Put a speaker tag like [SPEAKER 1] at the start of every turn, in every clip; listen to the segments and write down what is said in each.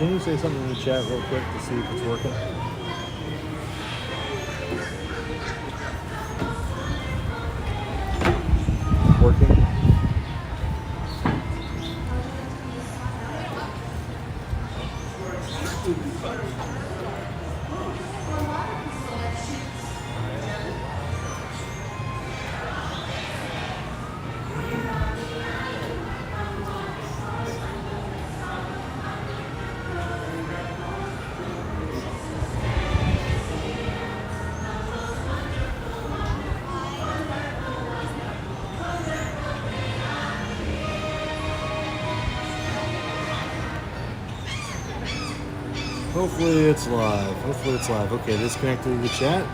[SPEAKER 1] Can you say something in the chat real quick to see if it's working? Working? Hopefully it's live. Hopefully it's live. Okay, disconnected to the chat.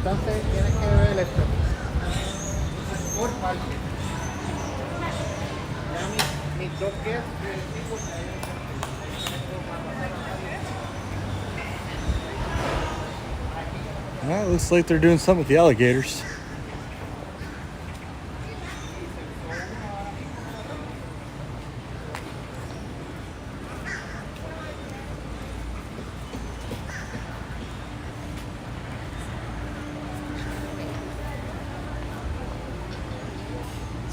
[SPEAKER 2] Entonces tienes que ver esto. Por parte. Ya mis dos pies
[SPEAKER 1] Well, it looks like they're doing something with the alligators.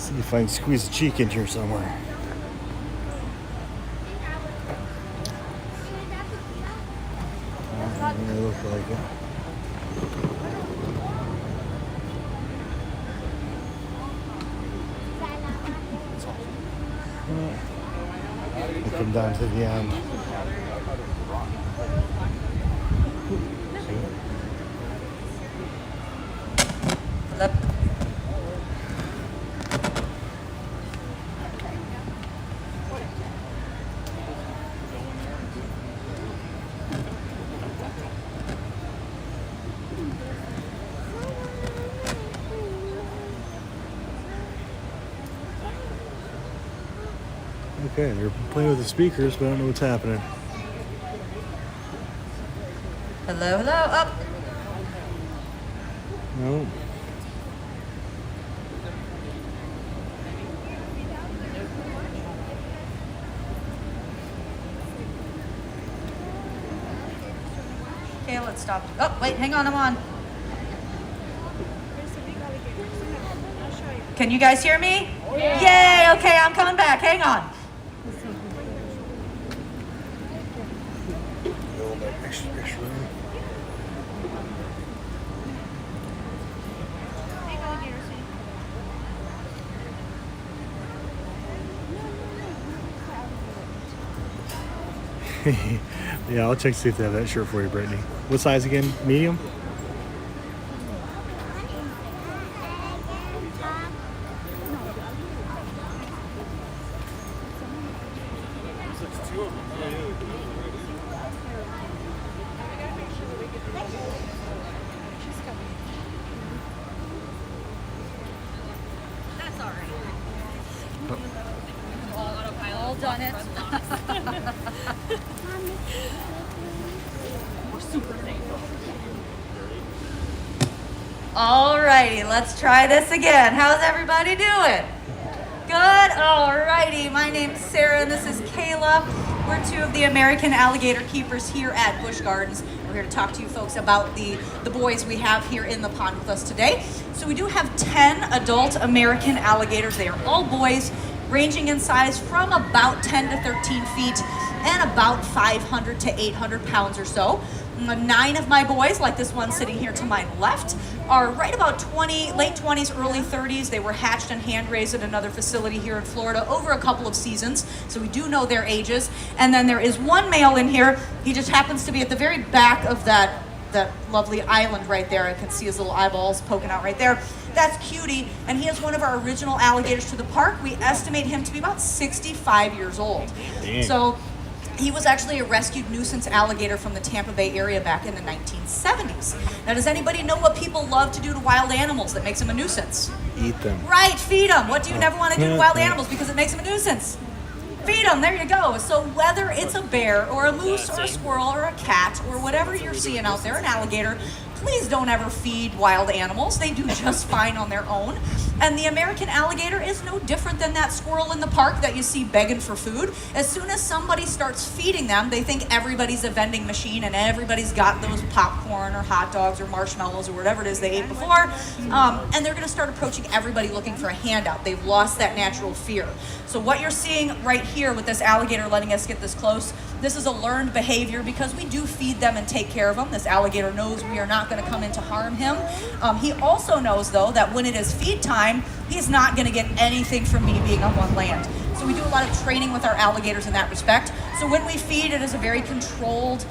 [SPEAKER 1] See if I can squeeze a cheek in here somewhere. Doesn't really look like it. I come down to the end. Okay, they're playing with the speakers, but I don't know what's happening.
[SPEAKER 3] Hello, hello, up.
[SPEAKER 1] No.
[SPEAKER 3] Okay, let's stop. Oh, wait, hang on, I'm on. Can you guys hear me? Yeah. Yay, okay, I'm coming back, hang on.
[SPEAKER 1] Yeah, I'll check to see if they have that shirt for you, Brittany. What size again? Medium?
[SPEAKER 3] That's all right. All done it. We're super safe. Alrighty, let's try this again. How's everybody doing? Good? Alrighty, my name's Sarah and this is Kayla. We're two of the American alligator keepers here at Busch Gardens. We're here to talk to you folks about the boys we have here in the pond with us today. So we do have 10 adult American alligators. They are all boys, ranging in size from about 10 to 13 feet and about 500 to 800 pounds or so. 9 of my boys, like this one sitting here to my left, are right about 20, late 20s, early 30s. They were hatched and hand raised at another facility here in Florida over a couple of seasons, so we do know their ages. And then there is one male in here. He just happens to be at the very back of that lovely island right there. I can see his little eyeballs poking out right there. That's Cutie, and he is one of our original alligators to the park. We estimate him to be about 65 years old.
[SPEAKER 1] Dang.
[SPEAKER 3] So he was actually a rescued nuisance alligator from the Tampa Bay area back in the 1970s. Now, does anybody know what people love to do to wild animals that makes them a nuisance?
[SPEAKER 1] Eat them.
[SPEAKER 3] Right, feed them. What do you never want to do to wild animals because it makes them a nuisance? Feed them, there you go. So whether it's a bear or a moose or a squirrel or a cat or whatever you're seeing out there, an alligator, please don't ever feed wild animals. They do just fine on their own. And the American alligator is no different than that squirrel in the park that you see begging for food. As soon as somebody starts feeding them, they think everybody's a vending machine and everybody's got those popcorn or hot dogs or marshmallows or whatever it is they ate before. And they're gonna start approaching everybody looking for a handout. They've lost that natural fear. So what you're seeing right here with this alligator letting us get this close, this is a learned behavior because we do feed them and take care of them. This alligator knows we are not going to come in to harm him. He also knows, though, that when it is feed time, he's not going to get anything from me being up on land. So we do a lot of training with our alligators in that respect. So when we feed, it is a very controlled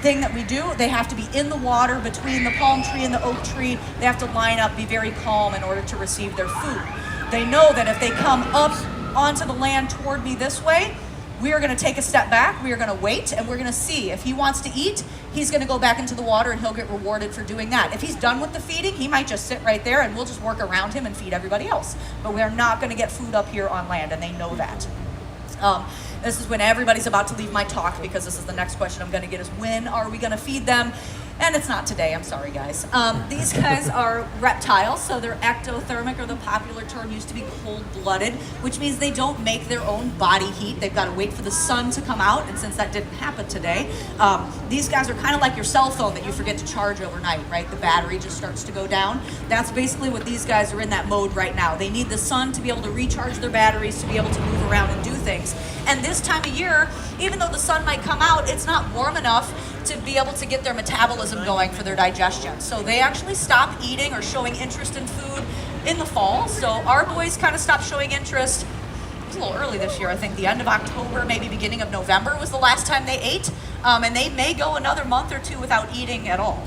[SPEAKER 3] thing that we do. They have to be in the water between the palm tree and the oak tree. They have to line up, be very calm in order to receive their food. They know that if they come up onto the land toward me this way, we are going to take a step back, we are going to wait, and we're going to see. If he wants to eat, he's going to go back into the water and he'll get rewarded for doing that. If he's done with the feeding, he might just sit right there and we'll just work around him and feed everybody else. But we're not going to get food up here on land, and they know that. This is when everybody's about to leave my talk, because this is the next question I'm going to get, is when are we going to feed them? And it's not today, I'm sorry guys. These guys are reptiles, so they're ectothermic, or the popular term used to be cold-blooded, which means they don't make their own body heat. They've got to wait for the sun to come out, and since that didn't happen today, these guys are kind of like your cell phone that you forget to charge overnight, right? The battery just starts to go down. That's basically what these guys are in that mode right now. They need the sun to be able to recharge their batteries, to be able to move around and do things. And this time of year, even though the sun might come out, it's not warm enough to be able to get their metabolism going for their digestion. So they actually stop eating or showing interest in food in the fall. So our boys kind of stopped showing interest. It was a little early this year, I think the end of October, maybe beginning of November was the last time they ate. And they may go another month or two without eating at all.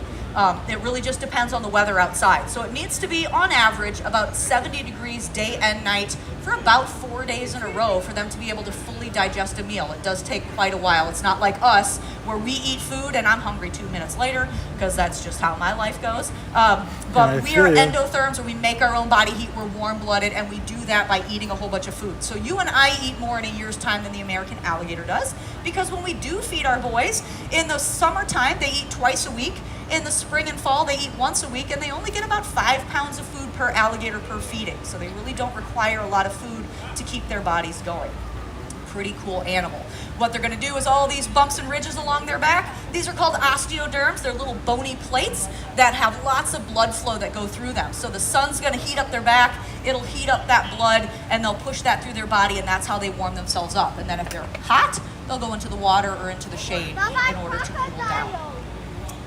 [SPEAKER 3] It really just depends on the weather outside. So it needs to be, on average, about 70 degrees day and night for about 4 days in a row for them to be able to fully digest a meal. It does take quite a while. It's not like us, where we eat food and I'm hungry 2 minutes later, because that's just how my life goes. But we are endotherms, or we make our own body heat. We're warm-blooded, and we do that by eating a whole bunch of food. So you and I eat more in a year's time than the American alligator does, because when we do feed our boys, in the summertime, they eat twice a week. In the spring and fall, they eat once a week, and they only get about 5 pounds of food per alligator per feeding. So they really don't require a lot of food to keep their bodies going. Pretty cool animal. What they're going to do is all these bumps and ridges along their back, these are called osteoderms. They're little bony plates that have lots of blood flow that go through them. So the sun's going to heat up their back, it'll heat up that blood, and they'll push that through their body, and that's how they warm themselves up. And then if they're hot, they'll go into the water or into the shade in order to cool down.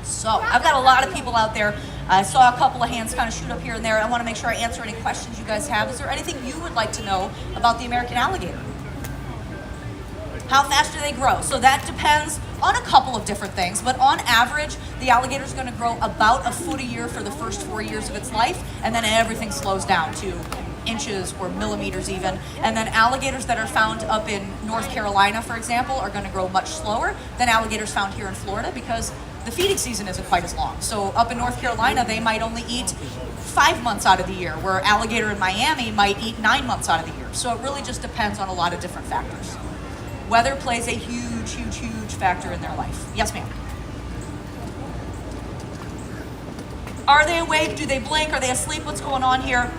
[SPEAKER 3] So I've got a lot of people out there. I saw a couple of hands kind of shoot up here and there. I want to make sure I answer any questions you guys have. Is there anything you would like to know about the American alligator? How fast do they grow? So that depends on a couple of different things, but on average, the alligator is going to grow about a foot a year for the first 4 years of its life, and then everything slows down to inches or millimeters even. And then alligators that are found up in North Carolina, for example, are going to grow much slower than alligators found here in Florida, because the feeding season isn't quite as long. So up in North Carolina, they might only eat 5 months out of the year, where alligator in Miami might eat 9 months out of the year. So it really just depends on a lot of different factors. Weather plays a huge, huge, huge factor in their life. Yes, ma'am. Are they awake? Do they blink? Are they asleep? What's going on here?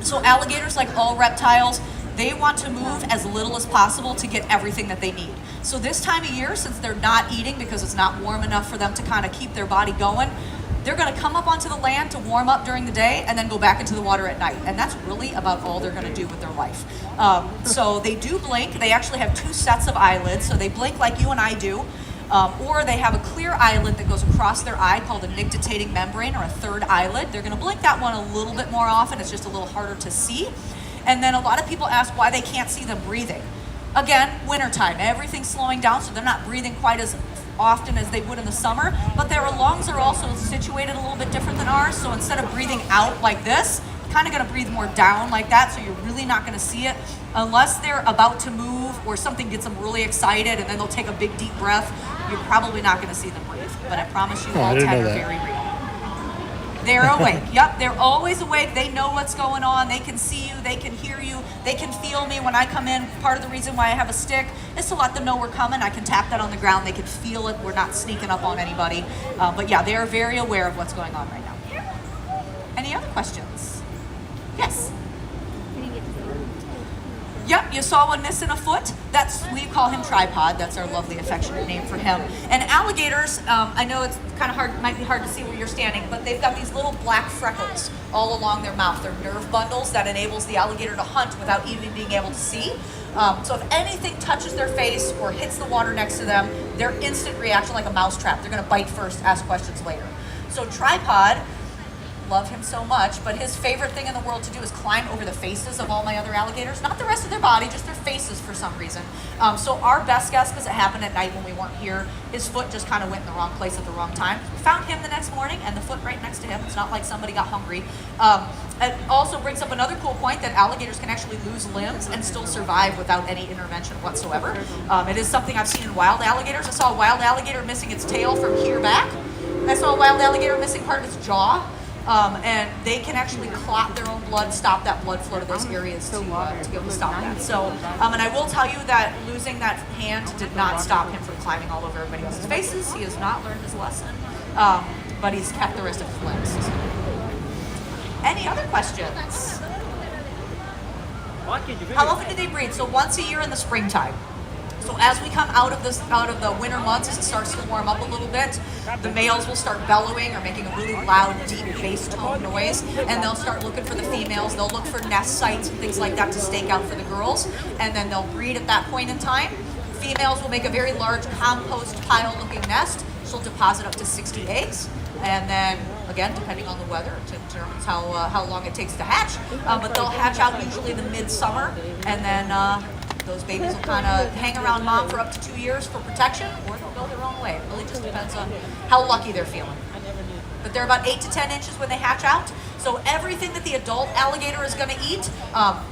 [SPEAKER 3] So alligators, like all reptiles, they want to move as little as possible to get everything that they need. So this time of year, since they're not eating because it's not warm enough for them to kind of keep their body going, they're going to come up onto the land to warm up during the day and then go back into the water at night. And that's really about all they're going to do with their life. So they do blink. They actually have 2 sets of eyelids. So they blink like you and I do. Or they have a clear eyelid that goes across their eye called a nictitating membrane, or a third eyelid. They're going to blink that one a little bit more often. It's just a little harder to see. And then a lot of people ask why they can't see them breathing. Again, wintertime, everything's slowing down, so they're not breathing quite as often as they would in the summer, but their lungs are also situated a little bit different than ours. So instead of breathing out like this, kind of going to breathe more down like that, so you're really not going to see it unless they're about to move or something gets them really excited, and then they'll take a big deep breath. You're probably not going to see them breathe, but I promise you all 10 are very real. They're awake. Yep, they're always awake. They know what's going on. They can see you. They can hear you. They can feel me when I come in. Part of the reason why I have a stick is to let them know we're coming. I can tap that on the ground. They can feel it. We're not sneaking up on anybody. But yeah, they are very aware of what's going on right now. Any other questions? Yes. Yep, you saw one missing a foot. We call him Tripod. That's our lovely affectionate name for him. And alligators, I know it's kind of hard, might be hard to see where you're standing, but they've got these little black freckles all along their mouth. They're nerve bundles that enables the alligator to hunt without even being able to see. So if anything touches their face or hits the water next to them, their instant reaction, like a mousetrap, they're going to bite first, ask questions later. So Tripod, love him so much, but his favorite thing in the world to do is climb over the faces of all my other alligators. Not the rest of their body, just their faces for some reason. So our best guess, because it happened at night when we weren't here, his foot just kind of went in the wrong place at the wrong time. We found him the next morning and the foot right next to him. It's not like somebody got hungry. It also brings up another cool point that alligators can actually lose limbs and still survive without any intervention whatsoever. It is something I've seen in wild alligators. I saw a wild alligator missing its tail from here back. I saw a wild alligator missing part of its jaw. And they can actually clot their own blood, stop that blood flow to those areas to be able to stop that. So, and I will tell you that losing that hand did not stop him from climbing all over everybody else's faces. He has not learned his lesson. but he's kept the rest of his limbs. Any other questions? How often do they breed? So once a year in the springtime. So as we come out of the winter months, as it starts to warm up a little bit, the males will start bellowing or making a really loud, deep bass tone noise, and they'll start looking for the females. They'll look for nest sites and things like that to stake out for the girls, and then they'll breed at that point in time. Females will make a very large compost pile-looking nest. She'll deposit up to 60 eggs, and then again, depending on the weather, it determines how long it takes to hatch. But they'll hatch out usually the midsummer, and then those babies will kind of hang around mom for up to 2 years for protection, or they'll go their own way. It really just depends on how lucky they're feeling. But they're about 8 to 10 inches when they hatch out. So everything that the adult alligator is going to eat,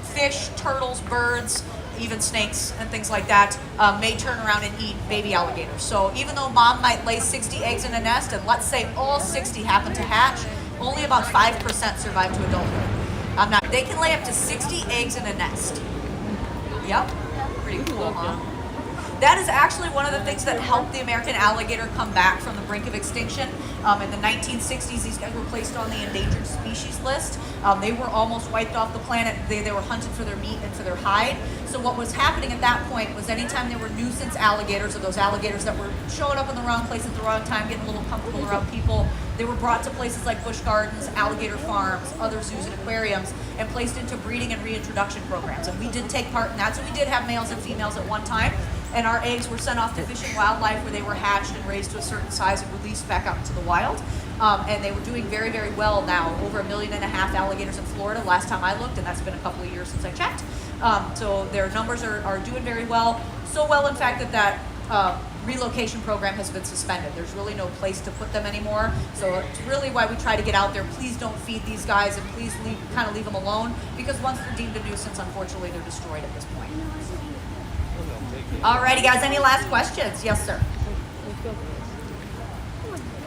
[SPEAKER 3] fish, turtles, birds, even snakes and things like that, may turn around and eat baby alligators. So even though mom might lay 60 eggs in a nest, and let's say all 60 happen to hatch, only about 5% survive to adulthood. They can lay up to 60 eggs in a nest. Yep, pretty cool, huh? That is actually one of the things that helped the American alligator come back from the brink of extinction. In the 1960s, these guys were placed on the endangered species list. They were almost wiped off the planet. They were hunted for their meat and for their hide. So what was happening at that point was anytime there were nuisance alligators, or those alligators that were showing up in the wrong place at the wrong time, getting a little comfortable around people, they were brought to places like Busch Gardens, alligator farms, other zoos and aquariums, and placed into breeding and reintroduction programs. And we did take part in that. So we did have males and females at one time. And our eggs were sent off to Fish and Wildlife, where they were hatched and raised to a certain size and released back out into the wild. And they were doing very, very well now. Over 1.5 million alligators in Florida last time I looked, and that's been a couple of years since I checked. So their numbers are doing very well. So well, in fact, that relocation program has been suspended. There's really no place to put them anymore. So it's really why we try to get out there. Please don't feed these guys, and please leave them alone, because once they're deemed a nuisance, unfortunately, they're destroyed at this point. Alrighty, guys, any last questions? Yes, sir.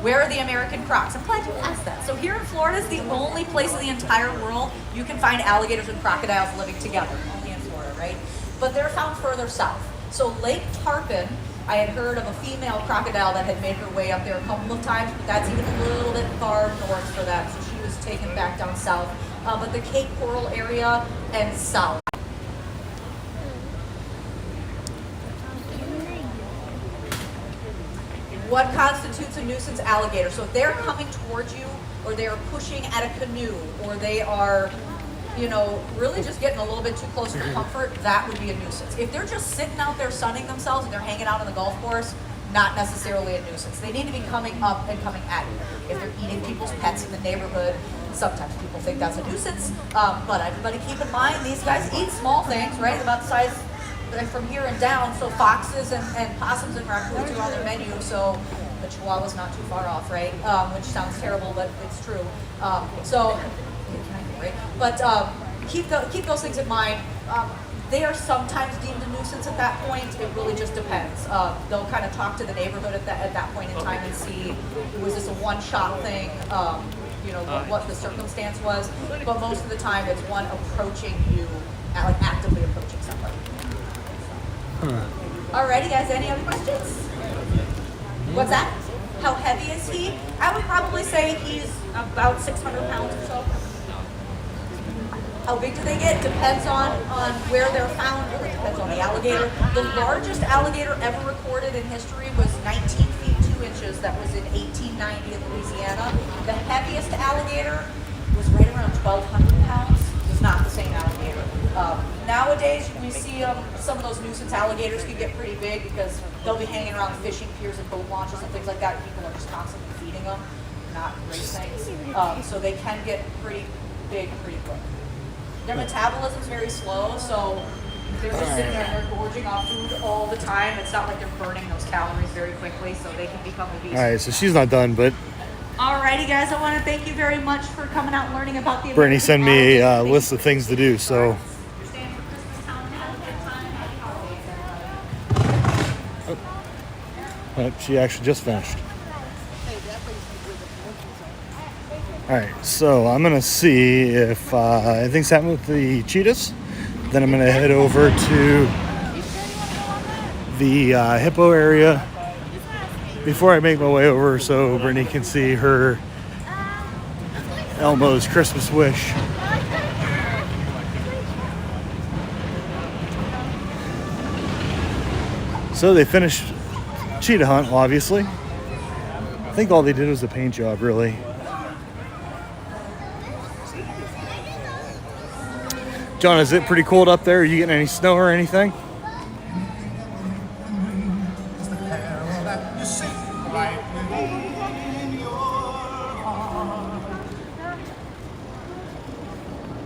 [SPEAKER 3] Where are the American Crocs? I'm glad you asked that. So here in Florida is the only place in the entire world you can find alligators and crocodiles living together. Only in Florida, right? But they're found further south. So Lake Tarpon, I had heard of a female crocodile that had made her way up there a couple of times, but that's even a little bit far north for that, so she was taken back down south. But the Cape Coral area and south. What constitutes a nuisance alligator? So if they're coming towards you, or they're pushing at a canoe, or they are, really just getting a little bit too close for comfort, that would be a nuisance. If they're just sitting out there sunning themselves and they're hanging out on the golf course, not necessarily a nuisance. They need to be coming up and coming at you. If they're eating people's pets in the neighborhood, sometimes people think that's a nuisance. But everybody keep in mind, these guys eat small things, right? About the size from here and down, so foxes and possums and raccoons are on their menu, so the Chihuahua's not too far off, right? Which sounds terrible, but it's true. But keep those things in mind. They are sometimes deemed a nuisance at that point. It really just depends. They'll kind of talk to the neighborhood at that point in time and see, was this a one-shot thing? What the circumstance was. But most of the time, it's one approaching you, like actively approaching somebody. Alrighty, guys, any other questions? What's that? How heavy is he? I would probably say he's about 600 pounds or so. How big do they get? Depends on where they're found. It depends on the alligator. The largest alligator ever recorded in history was 19 feet 2 inches. That was in 1890 in Louisiana. The heaviest alligator was right around 1,200 pounds. It's not the same alligator. Nowadays, we see some of those nuisance alligators can get pretty big because they'll be hanging around fishing piers and boat launches and things like that. And people are just constantly feeding them, not great things. So they can get pretty big pretty quick. Their metabolism is very slow, so they're just sitting there and they're gorging off food all the time. It's not like they're burning those calories very quickly, so they can become obese.
[SPEAKER 1] All right, so she's not done, but...
[SPEAKER 3] Alrighty, guys, I want to thank you very much for coming out and learning about the
[SPEAKER 1] Brittany sent me a list of things to do, so... She actually just finished. Alright, so I'm going to see if anything's happened with the cheetahs. Then I'm going to head over to the hippo area before I make my way over so Brittany can see her Elmo's Christmas wish. So they finished Cheetah hunt, obviously. I think all they did was a paint job, really. John, is it pretty cold up there? Are you getting any snow or anything?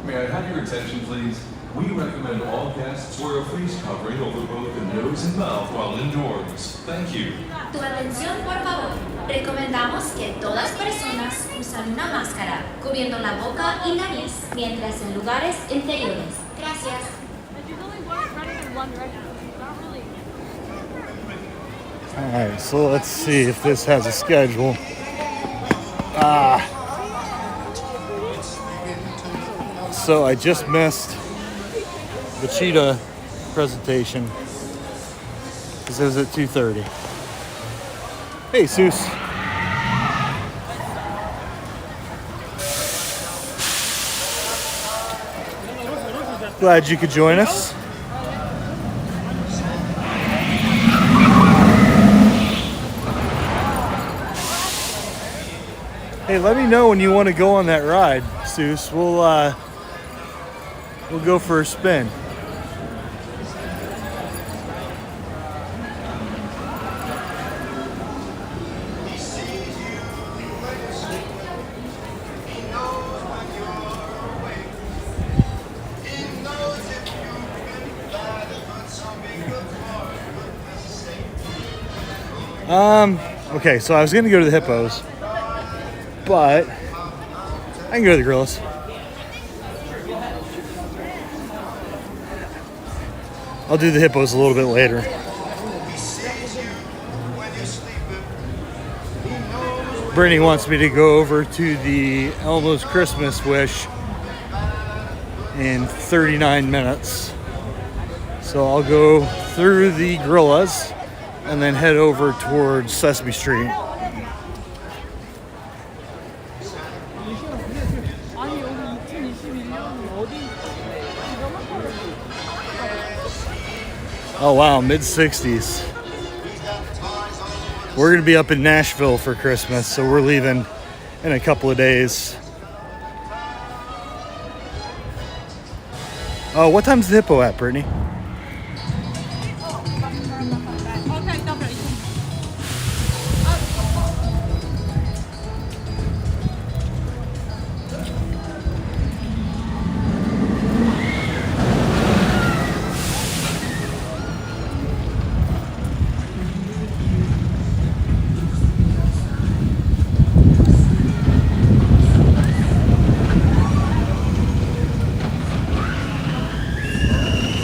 [SPEAKER 4] May I have your attention, please? We recommend all guests wear a face covering over both the nose and mouth while indoors. Thank you.
[SPEAKER 5] Tu atención, por favor. Recomendamos que todas personas usen una máscara cubriendo la boca y nariz mientras en lugares interiores. Gracias.
[SPEAKER 1] Alright, so let's see if this has a schedule. So I just missed the Cheetah presentation because it was at 2:30. Hey, Seuss. Glad you could join us. Hey, let me know when you want to go on that ride, Seuss. We'll go for a spin. Okay, so I was gonna go to the hippos, but I can go to the gorillas. I'll do the hippos a little bit later. Brittany wants me to go over to the Elmo's Christmas wish in 39 minutes. So I'll go through the gorillas and then head over towards Sesame Street. Oh wow, mid-60s. We're gonna be up in Nashville for Christmas, so we're leaving in a couple of days. Oh, what time's the hippo at, Brittany?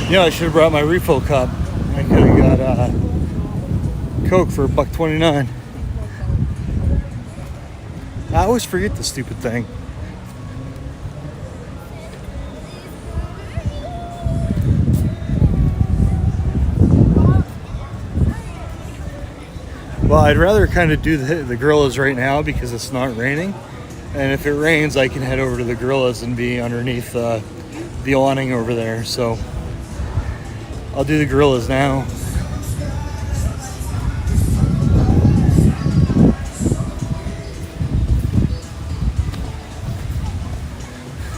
[SPEAKER 1] You know, I should have brought my refill cup. I could have got Coke for $1.29. I always forget the stupid thing. Well, I'd rather kind of do the gorillas right now because it's not raining. And if it rains, I can head over to the gorillas and be underneath the awning over there. So I'll do the gorillas now.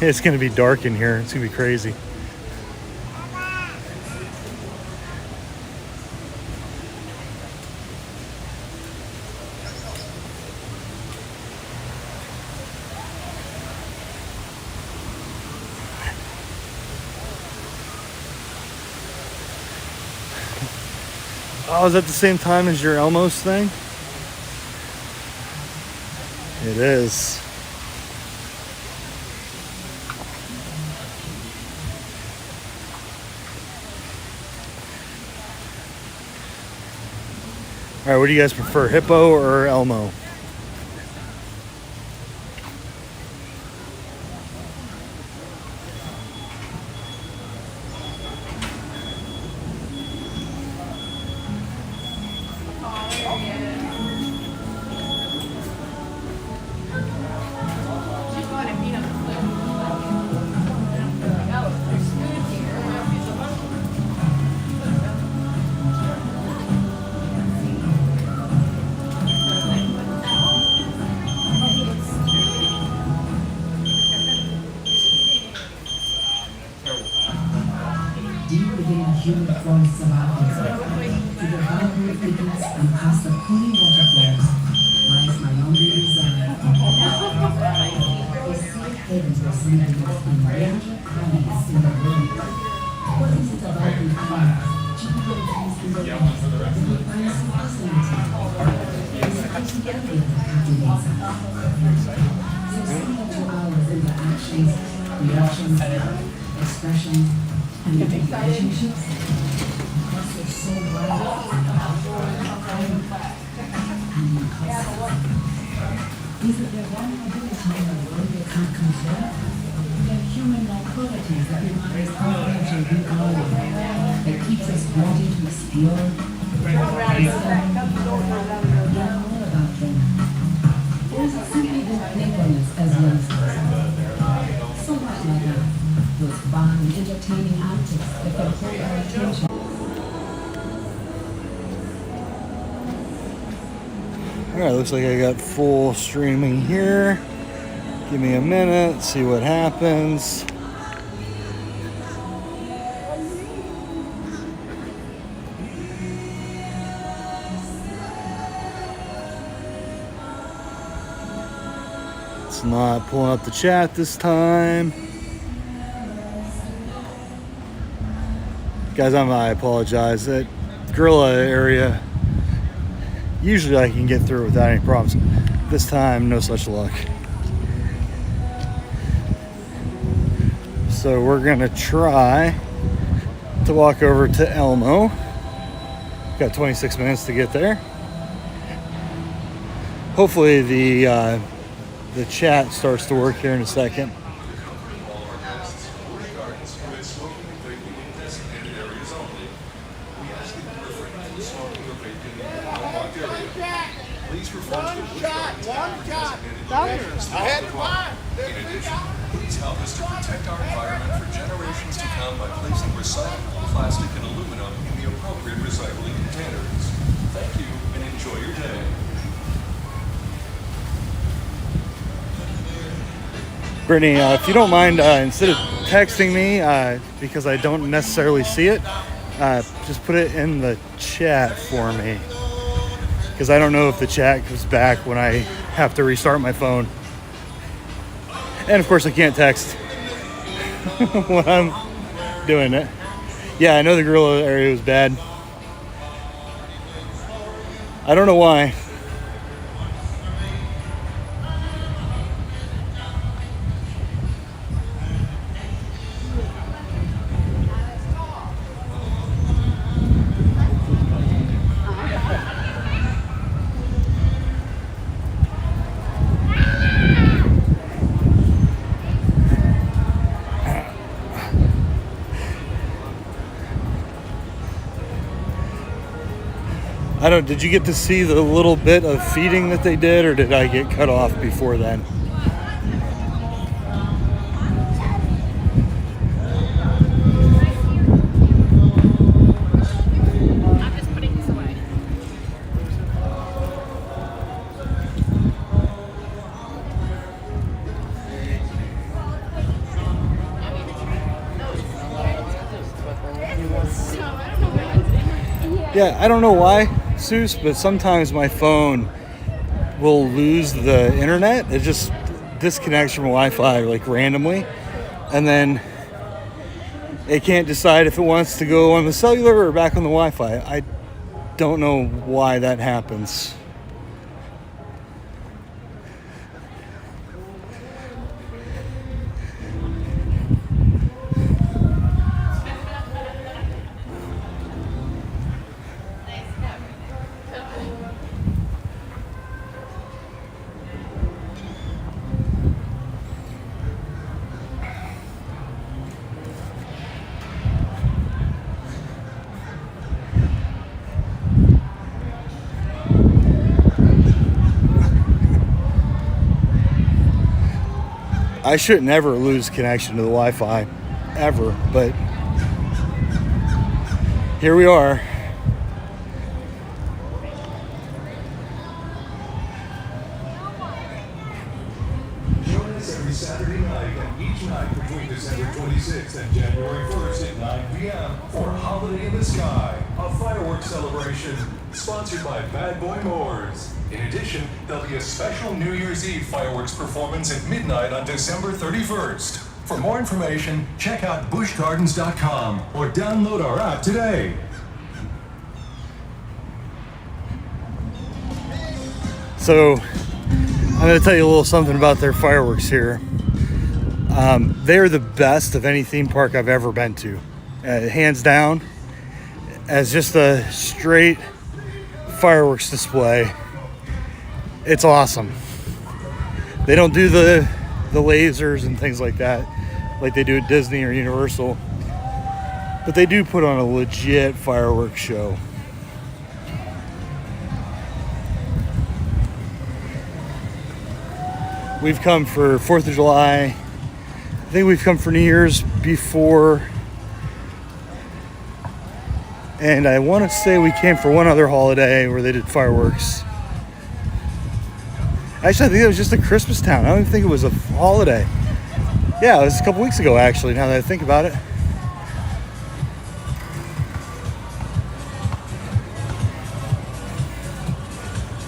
[SPEAKER 1] It's gonna be dark in here. It's gonna be crazy. Oh, is that the same time as your Elmo's thing? It is. All right, what do you guys prefer, hippo or Elmo?
[SPEAKER 6] humid forests of Alligator. To the boundary thickets and past the cooling waterfalls lies Nairobi Reserve. A safe haven for seniors and rare colonies in the world. What is it about the islands? Cheetah trees in the woods that we find so fascinating. It's the together that captivates us. So similar to ours in the actions, reactions, expressions, and the relationships. Because it's so wild and is it their vulnerability in the world they can't control? Their human-like qualities that remind us how fragile we are, that keeps us wanting to explore, learn more about them. Or is it simply their playfulness as youngsters? So much like that, those fun, entertaining antics that can hold our attention.
[SPEAKER 1] Alright, looks like I got full streaming here. Give me a minute, see what happens. It's not pulling up the chat this time. Guys, I apologize. That gorilla area, usually I can get through without any problems. This time, no such luck. So we're gonna try to walk over to Elmo. Got 26 minutes to get there. Hopefully the chat starts to work here in a second.
[SPEAKER 4] All of our guests, Busch Gardens permits smoking and vaping in designated areas only. We ask that you refrain from smoking or vaping in the unlocked area. Please refer to the Busch Gardens Tampa Bay designated locations throughout the park. In addition, please help us to protect our environment for generations to come by placing recyclable plastic and aluminum in the appropriate recycling containers. Thank you and enjoy your day.
[SPEAKER 1] Brittany, if you don't mind, instead of texting me, because I don't necessarily see it, just put it in the chat for me. Because I don't know if the chat comes back when I have to restart my phone. And of course I can't text when I'm doing it. Yeah, I know the gorilla area was bad. I don't know why. Did you get to see the little bit of feeding that they did, or did I get cut off before then?
[SPEAKER 7] I'm just putting this away.
[SPEAKER 1] Yeah, I don't know why, Seuss, but sometimes my phone will lose the internet. It just disconnects from Wi-Fi like randomly, and then it can't decide if it wants to go on the cellular or back on the Wi-Fi. I don't know why that happens. I shouldn't ever lose connection to the Wi-Fi, ever, but here we are.
[SPEAKER 4] Join us every Saturday night and each night between December 26th and January 1st at 9 p.m. for Holiday in the Sky, a fireworks celebration sponsored by Bad Boy Moors. In addition, there'll be a special New Year's Eve fireworks performance at midnight on December 31st. For more information, check out buschgardens.com or download our app today.
[SPEAKER 1] So I'm going to tell you a little something about their fireworks here. They're the best of any theme park I've ever been to, hands down. As just a straight fireworks display, it's awesome. They don't do the lasers and things like that like they do at Disney or Universal, but they do put on a legit fireworks show. We've come for 4th of July. I think we've come for New Year's before. And I want to say we came for one other holiday where they did fireworks. Actually, I think it was just a Christmas town. I don't even think it was a holiday. Yeah, it was a couple weeks ago, actually, now that I think about it.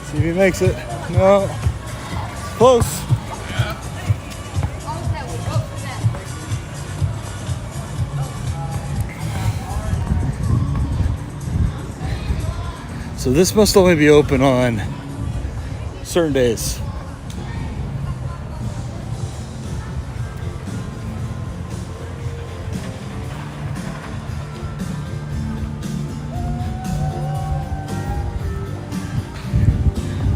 [SPEAKER 1] See if he makes it. No. Close. So this must only be open on certain days.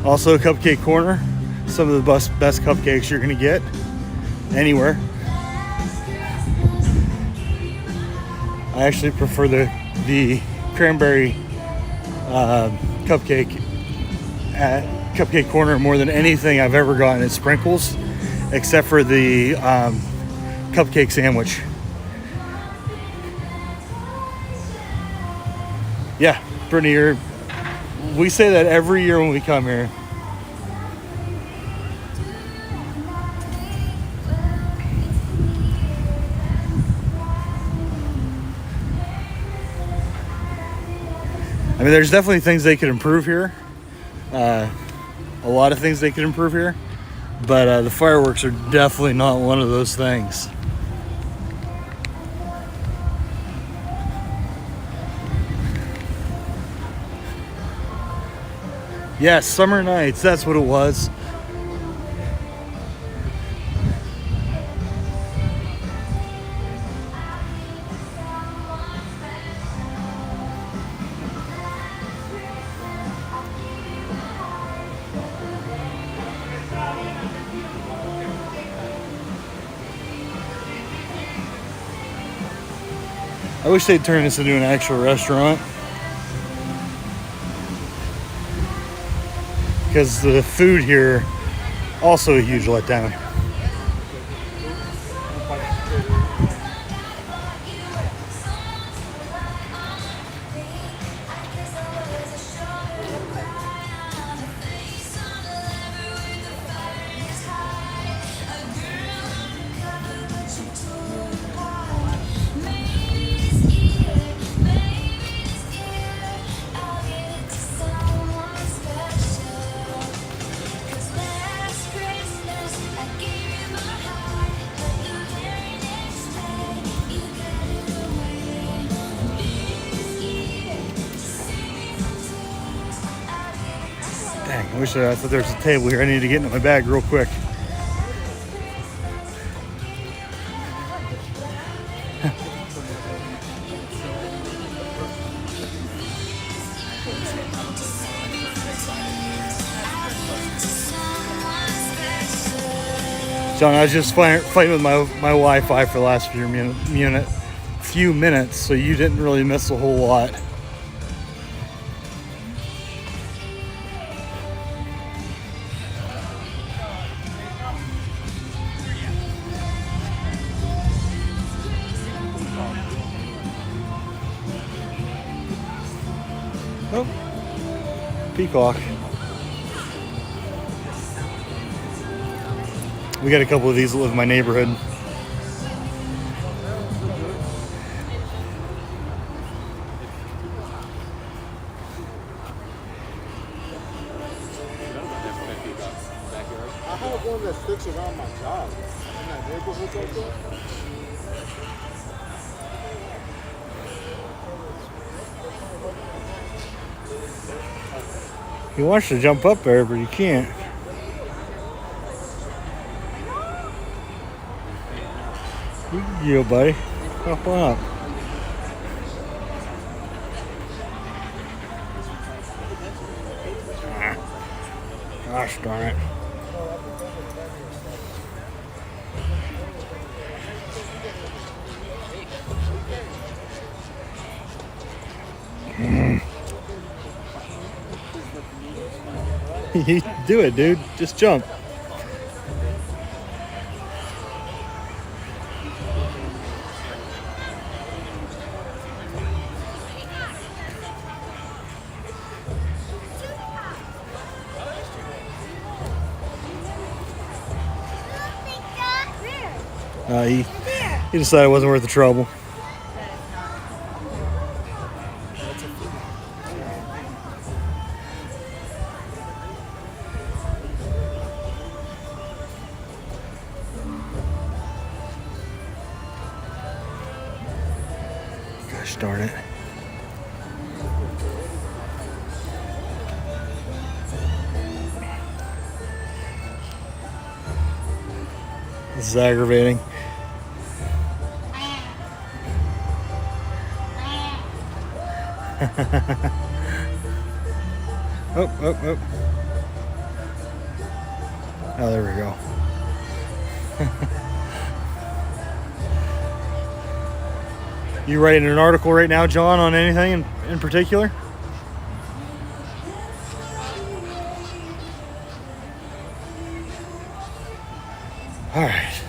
[SPEAKER 1] Also, Cupcake Corner. Some of the best cupcakes you're going to get anywhere. I actually prefer the cranberry cupcake at Cupcake Corner more than anything I've ever gotten at Sprinkles, except for the cupcake sandwich. Yeah, Brittany, we say that every year when we come here. I mean, there's definitely things they could improve here. A lot of things they could improve here. But the fireworks are definitely not one of those things. Yes, Summer Nights, that's what it was. I wish they'd turn this into an actual restaurant, because the food here also a huge letdown. I thought there was a table here. I need to get into my bag real quick. John, I was just fighting with my Wi-Fi for the last few minutes, so you didn't really miss a whole lot. Oh, peacock. We got a couple of these that live in my neighborhood.
[SPEAKER 2] one that sticks around my job. In that neighborhood right there.
[SPEAKER 1] He wants to jump up there, but he can't. You can go, buddy. Hop on up. Gosh darn it. You do it, dude. Just jump. He decided it wasn't worth the trouble. Gosh darn it. This is aggravating. Oh. Oh, there we go. You writing an article right now, John, on anything in particular? All right.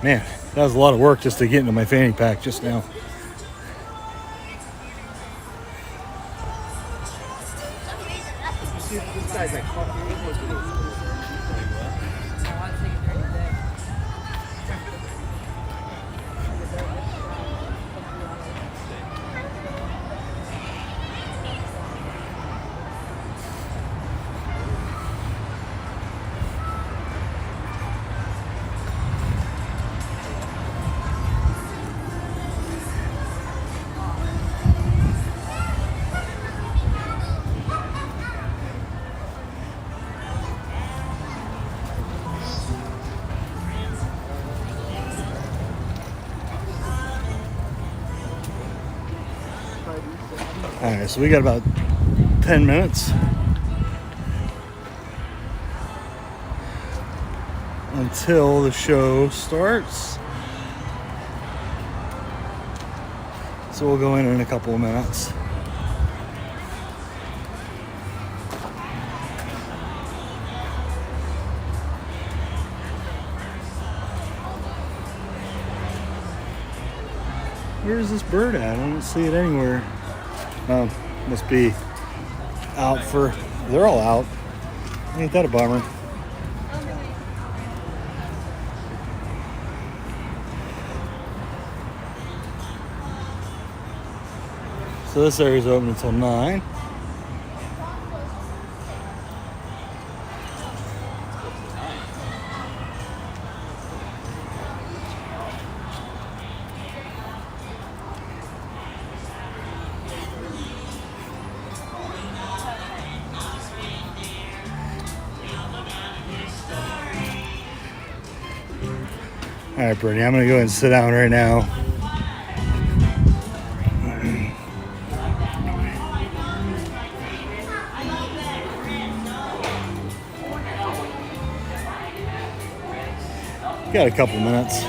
[SPEAKER 1] Man, that was a lot of work just to get into my fanny pack just now.
[SPEAKER 2] This guy's like fucking
[SPEAKER 1] All right, so we got about 10 minutes until the show starts. So we'll go in a couple of minutes. Where's this bird at? I don't see it anywhere. Must be out for... They're all out. Ain't that a bummer? So this area's open until 9. All right, Brittany, I'm gonna go ahead and sit down right now. Got a couple minutes.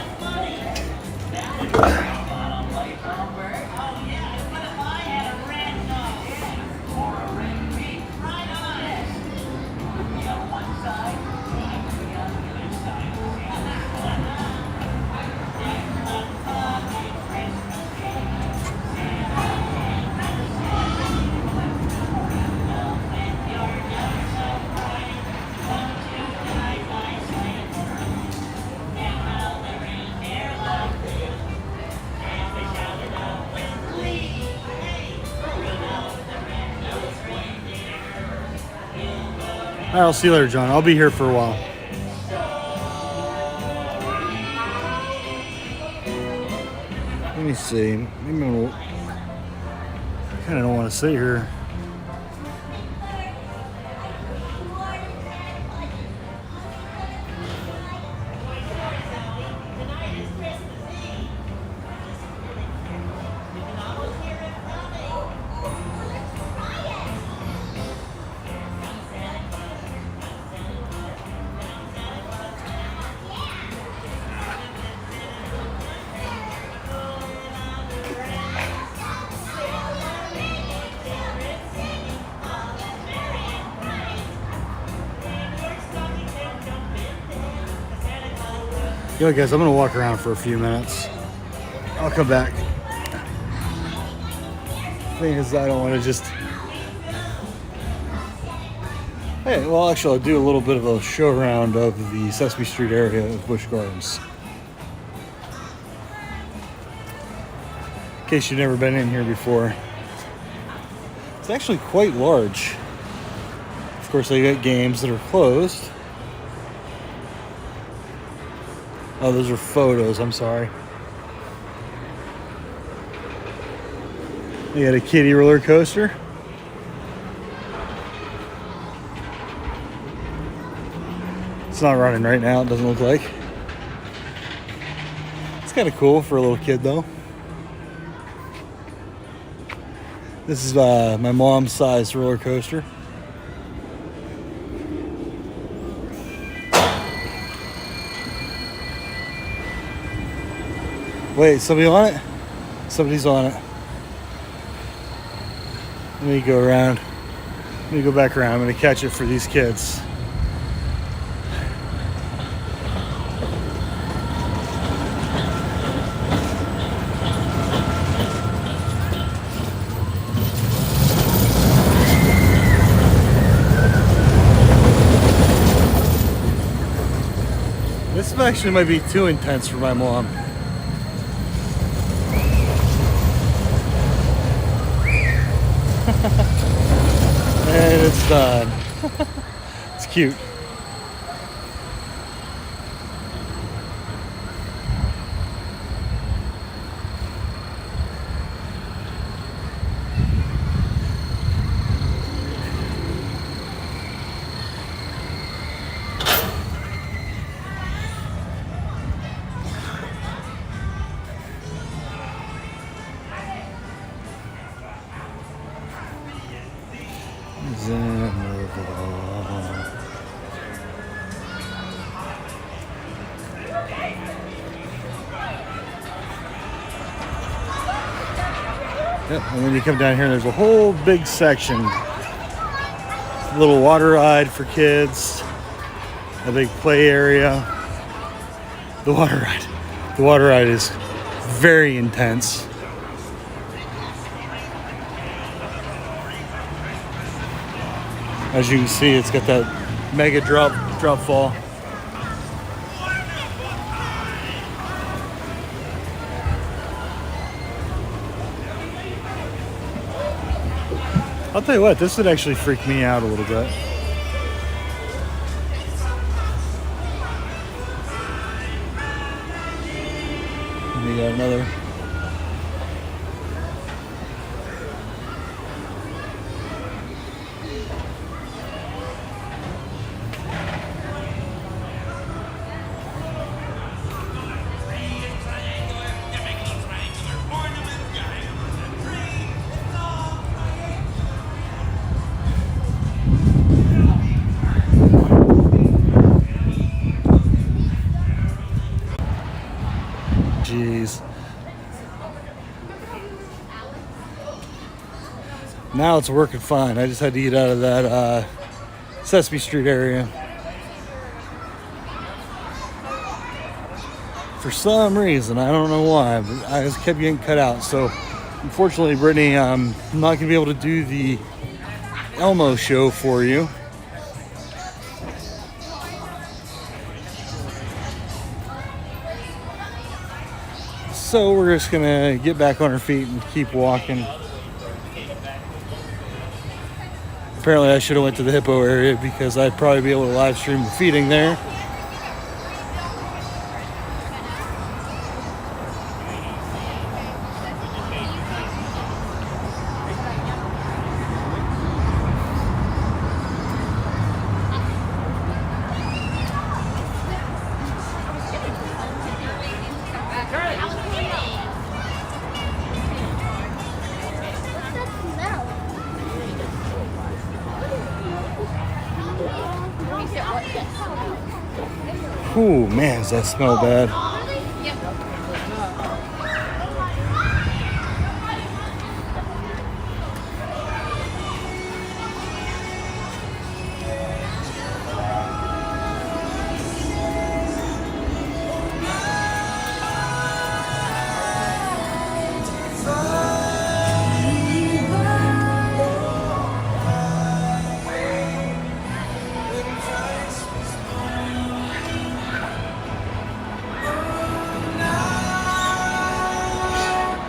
[SPEAKER 1] All right, I'll see you later, John. I'll be here for a while. Let me see. Maybe I kind of don't want to sit here. Yo guys, I'm gonna walk around for a few minutes. I'll come back. Thing is, I don't want to just... Hey, well actually I'll do a little bit of a show around of the Sesame Street area of Busch Gardens. In case you've never been in here before. It's actually quite large. Of course, they got games that are closed. Oh, those are photos, I'm sorry. You got a kiddie roller coaster. It's not running right now, it doesn't look like. It's kind of cool for a little kid though. This is my mom's size roller coaster. Wait, somebody on it? Somebody's on it. Let me go around. Let me go back around. I'm going to catch it for these kids. This actually might be too intense for my mom. And it's done. It's cute. Yep, and then you come down here and there's a whole big section. A little water ride for kids, a big play area. The water ride is very intense. As you can see, it's got that mega drop fall. I'll tell you what, this would actually freak me out a little bit. We got another. Jeez. Now it's working fine. I just had to get out of that Sesame Street area. For some reason, I don't know why, but I just kept getting cut out. So unfortunately, Brittany, I'm not gonna be able to do the Elmo show for you. So we're just gonna get back on our feet and keep walking. Apparently I should have went to the hippo area because I'd probably be able to live stream the feeding there. Ooh, man, does that smell bad?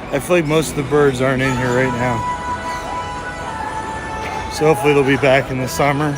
[SPEAKER 1] I feel like most of the birds aren't in here right now. So hopefully they'll be back in the summer.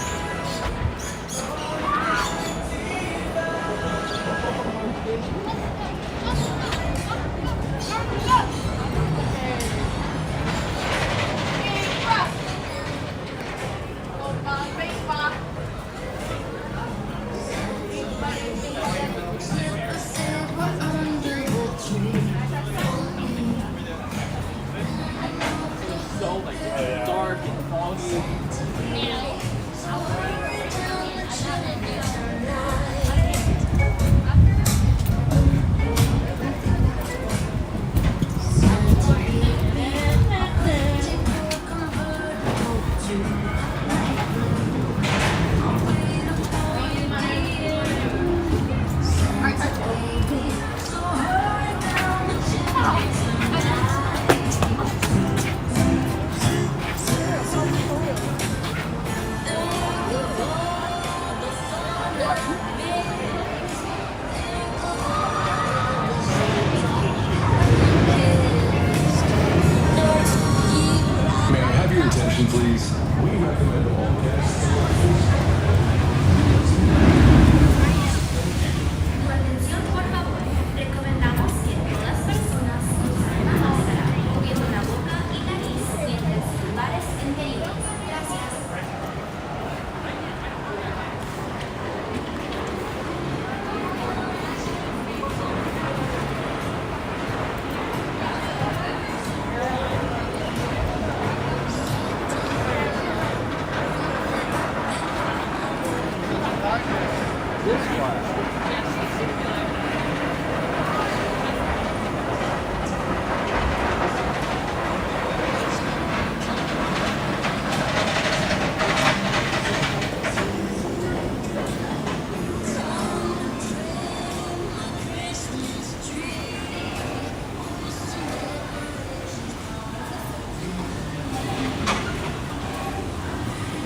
[SPEAKER 4] Please. We recommend all guests.
[SPEAKER 5] Tu atención, por favor. Recomendamos que todas personas usen una máscara cubriendo la boca y nariz mientras en lugares interiores. Gracias.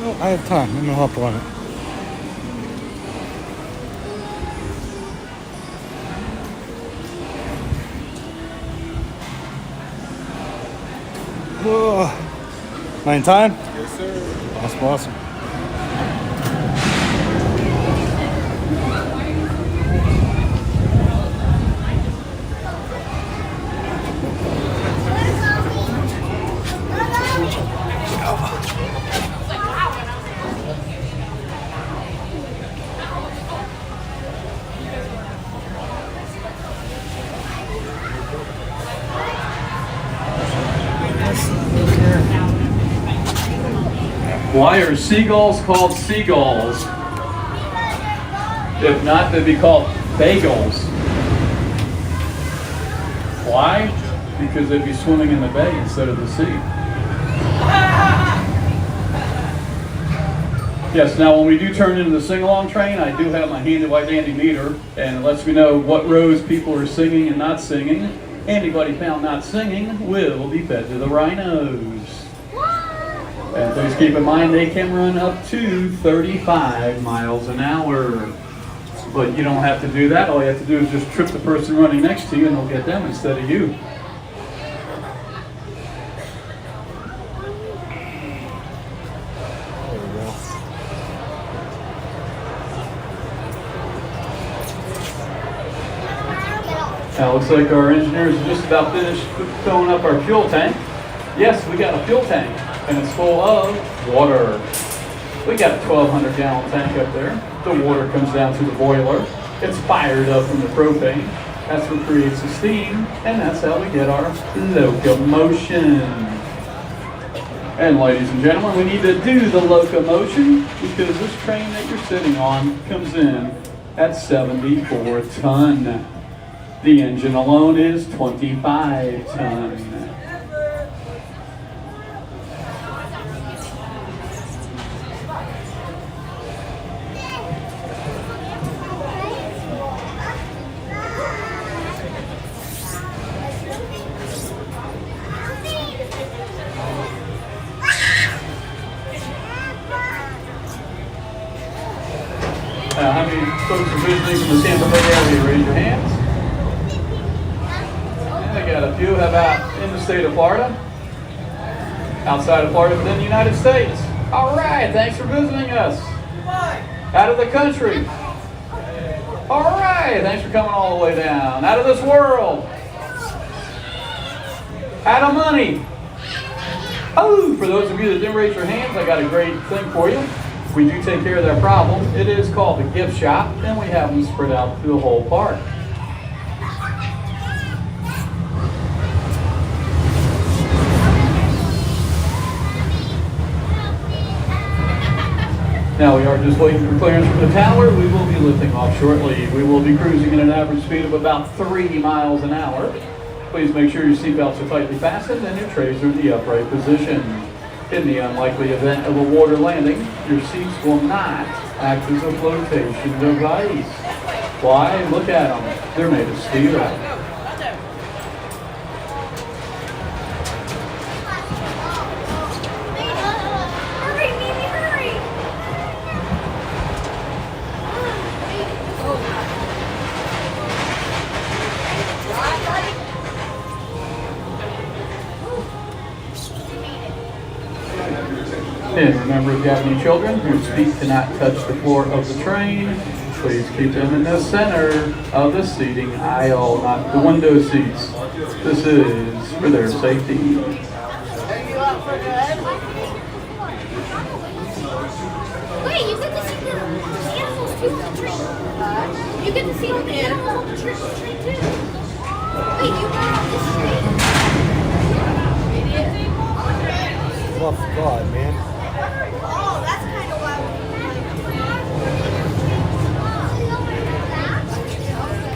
[SPEAKER 1] Oh, I have time. I'm gonna hop on it. Whoa. Am I in time?
[SPEAKER 2] Yes, sir.
[SPEAKER 1] Awesome, awesome.
[SPEAKER 8] Why are seagulls called seagulls? If not, they'd be called bagels. Why? Because they'd be swimming in the bay instead of the sea. Yes, now when we do turn into the sing-along train, I do have my handy white dandy meter, and it lets me know what rows people are singing and not singing. Anybody found not singing will be fed to the rhinos. And please keep in mind they can run up to 35 miles an hour. But you don't have to do that. All you have to do is just trip the person running next to you and they'll get them instead of you. Now, looks like our engineers are just about finished filling up our fuel tank. Yes, we got a fuel tank, and it's full of water. We got a 1,200 gallon tank up there. The water comes down to the boiler. It's fired up from the propane, That's what creates the steam, and that's how we get our locomotion. And ladies and gentlemen, we need to do the locomotion because this train that you're sitting on comes in at 74 ton. The engine alone is 25 ton. How many folks are visiting from the Tampa Bay area? Raise your hands. Yeah, I got a few. How about in the state of Florida? Outside of Florida, within the United States. All right, thanks for visiting us. Out of the country. All right, thanks for coming all the way down. Out of this world. Out of money. Oh, for those of you that didn't raise your hands, I got a great thing for you. We do take care of that problem. It is called the gift shop, and we have them spread out through the whole park. Now we are just waiting for clearance from the tower. We will be lifting off shortly. We will be cruising at an average speed of about 3 miles an hour. Please make sure your seatbelts are tightly fastened and your trays are in the upright position. In the unlikely event of a water landing, your seats will not act as a flotation device. Why? Look at them. They're made of steel. And remember, if you have any children whose feet cannot touch the floor of the train, please keep them in the center of the seating aisle, not the window seats. This is for their safety.
[SPEAKER 9] Are you up for good? Wait, you get to see the animals too on the train. You get to see all the animals on the train too. Wait, you got on this train?
[SPEAKER 2] Oh, God, man.
[SPEAKER 9] Oh, that's kind of wild.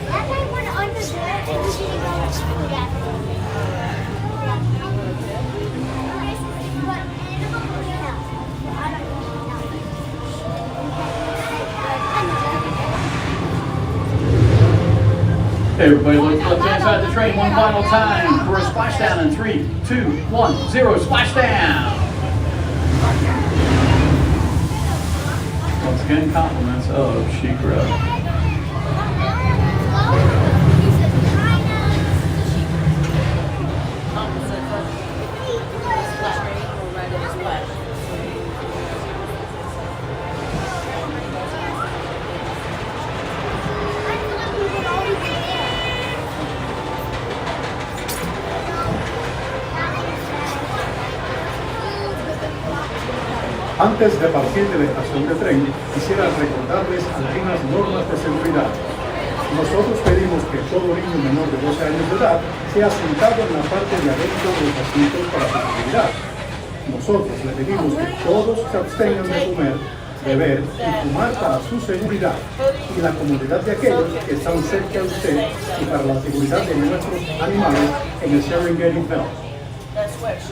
[SPEAKER 9] That guy went under there and he didn't go to school yet.
[SPEAKER 8] Hey everybody, look left hand side of the train one final time for a splashdown in 3, 2, 1, 0, splashdown! Once again, compliments of She-Crow.
[SPEAKER 10] Antes de partir de la estación de tren, quisiera recordarles algunas normas de seguridad. Nosotros pedimos que todo niño menor de 12 años de edad sea sentado en la parte de adentro de los asientos para su seguridad. Nosotros le pedimos que todos se abstengan de comer, beber y fumar para su seguridad y la comodidad de aquellos que están cerca de usted y para la seguridad de nuestros animales en el Serengeti Belt.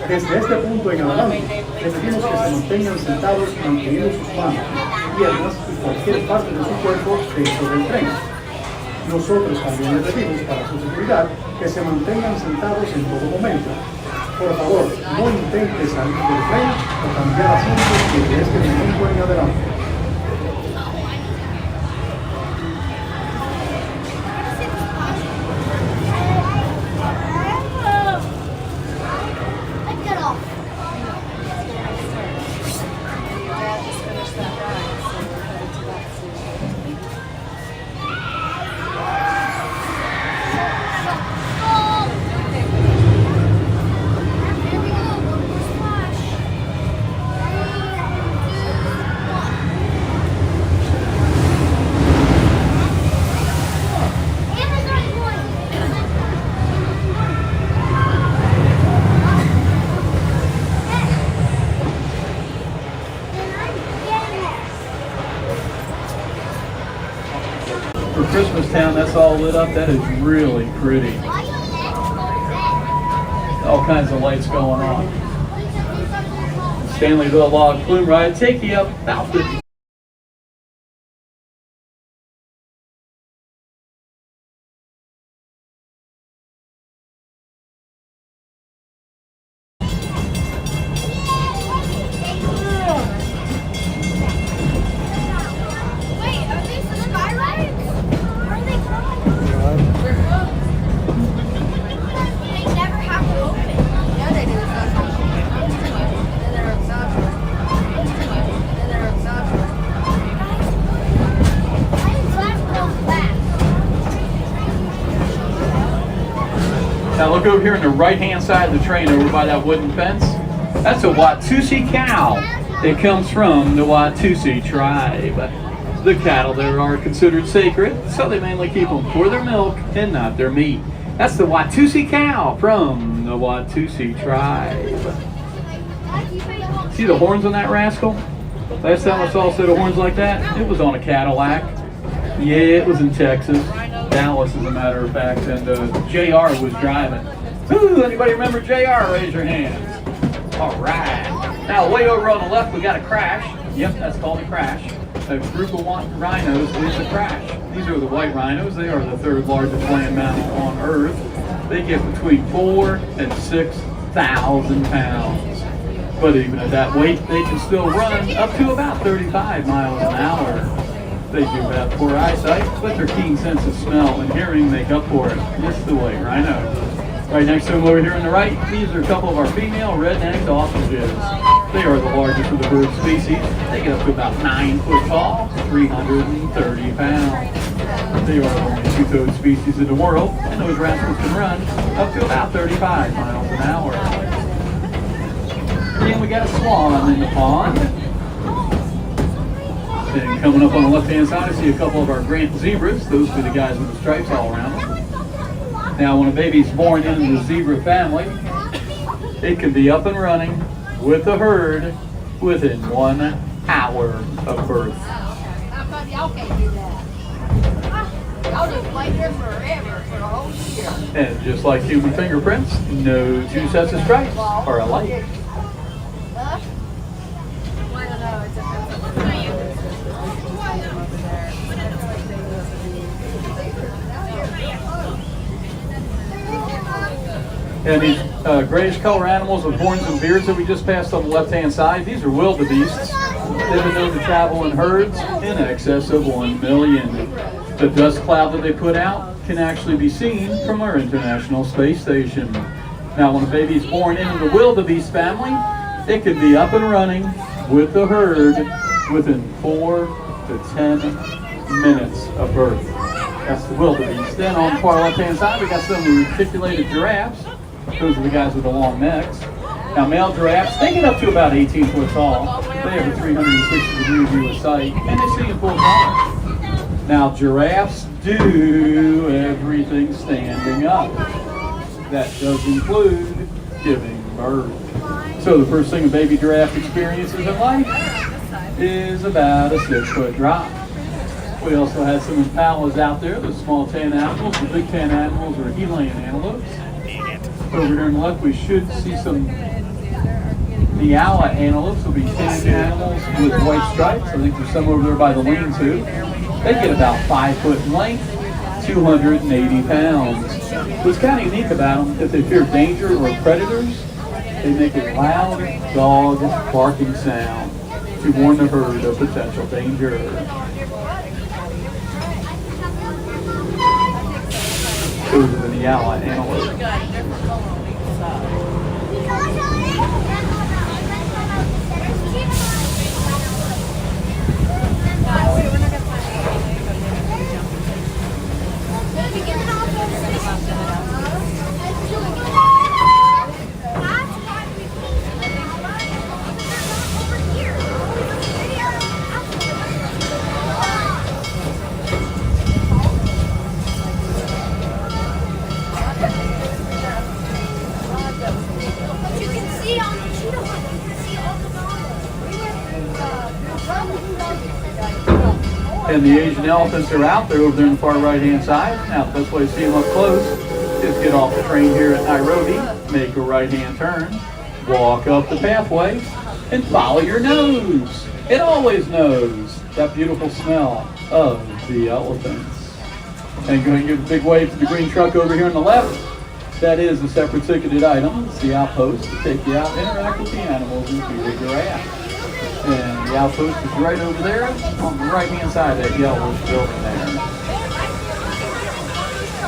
[SPEAKER 10] Desde este punto en adelante, les pedimos que se mantengan sentados manteniendo sus manos, piernas y cualquier parte de su cuerpo dentro del tren. Nosotros también les pedimos para su seguridad que se mantengan sentados en todo momento. Por favor, no intente salir del tren o cambiar asientos desde este momento en adelante.
[SPEAKER 8] Christmas town that's all lit up. That is really pretty. All kinds of lights going on. Stanleyville Log Flume Ride take you up about 50. Now look over here on the right-hand side of the train over by that wooden fence. That's a Watusi cow. It comes from the Watusi tribe. The cattle there are considered sacred, so they mainly keep them for their milk and not their meat. That's the Watusi cow from the Watusi tribe. See the horns on that rascal? Last time I saw a set of horns like that, it was on a Cadillac. Yeah, it was in Texas. Dallas, as a matter of fact, and JR was driving. Ooh, anybody remember JR? Raise your hands. All right. Now, way over on the left, we got a crash. Yep, that's called a crash. A group of rhinos is a crash. These are the white rhinos. They are the third largest land mammal on Earth. They get between 4,000 and 6,000 pounds. But even at that weight, they can still run up to about 35 miles an hour. They do have poor eyesight, but their keen sense of smell and hearing make up for it. It's the white rhino. Right next to them over here on the right, these are a couple of our female redneck ostriches. They are the largest of the bird species. They get up to about 9 foot tall, 330 pounds. They are the only two-toed species in the world, and those rascals can run up to about 35 miles an hour. Then we got a swan in the pond. And coming up on the left-hand side, I see a couple of our Grant zebras. Those are the guys with the stripes all around them. Now, when a baby's born into the zebra family, it can be up and running with the herd within 1 hour of birth.
[SPEAKER 9] Y'all can't do that. Y'all just play here forever, for the whole year.
[SPEAKER 8] And just like human fingerprints, no two sets of stripes are alike. And these grayish color animals with horns and beards that we just passed on the left-hand side, these are wildebeests. They've been known to travel in herds in excess of 1 million. The dust cloud that they put out can actually be seen from our International Space Station. Now, when a baby is born into the wildebeest family, it can be up and running with the herd within 4 to 10 minutes of birth. That's the wildebeest. Then on the far left-hand side, we got some reticulated giraffes. Those are the guys with the long necks. Now, male giraffes, they get up to about 18 foot tall. They have a 360-degree view of sight, and they see in full color. Now, giraffes do everything standing up. That does include giving birth. So the first thing a baby giraffe experiences in life is about a 6-foot drop. We also had some impalas out there, the small tan animals. The big tan animals are Himalayan antelopes. Over here on the left, we should see some Niala antelopes. Will be tan animals with white stripes. I think there's some over there by the lean-to. They get about 5 foot in length, 280 pounds. What's kind of unique about them, if they fear danger or predators, they make a loud dog barking sound to warn the herd of potential danger. Those are the Niala antelopes. And the Asian elephants are out. They're over there on the far right-hand side. Now, the best way to see them up close is get off the train here at Nairobi, make a right-hand turn, walk up the pathway, and follow your nose. It always knows that beautiful smell of the elephants. And go and give a big wave to the green truck over here on the left. That is a separate ticketed item. It's the outpost to take you out, interact with the animals, and feed a giraffe. And the outpost is right over there on the right-hand side of that yellowish building there.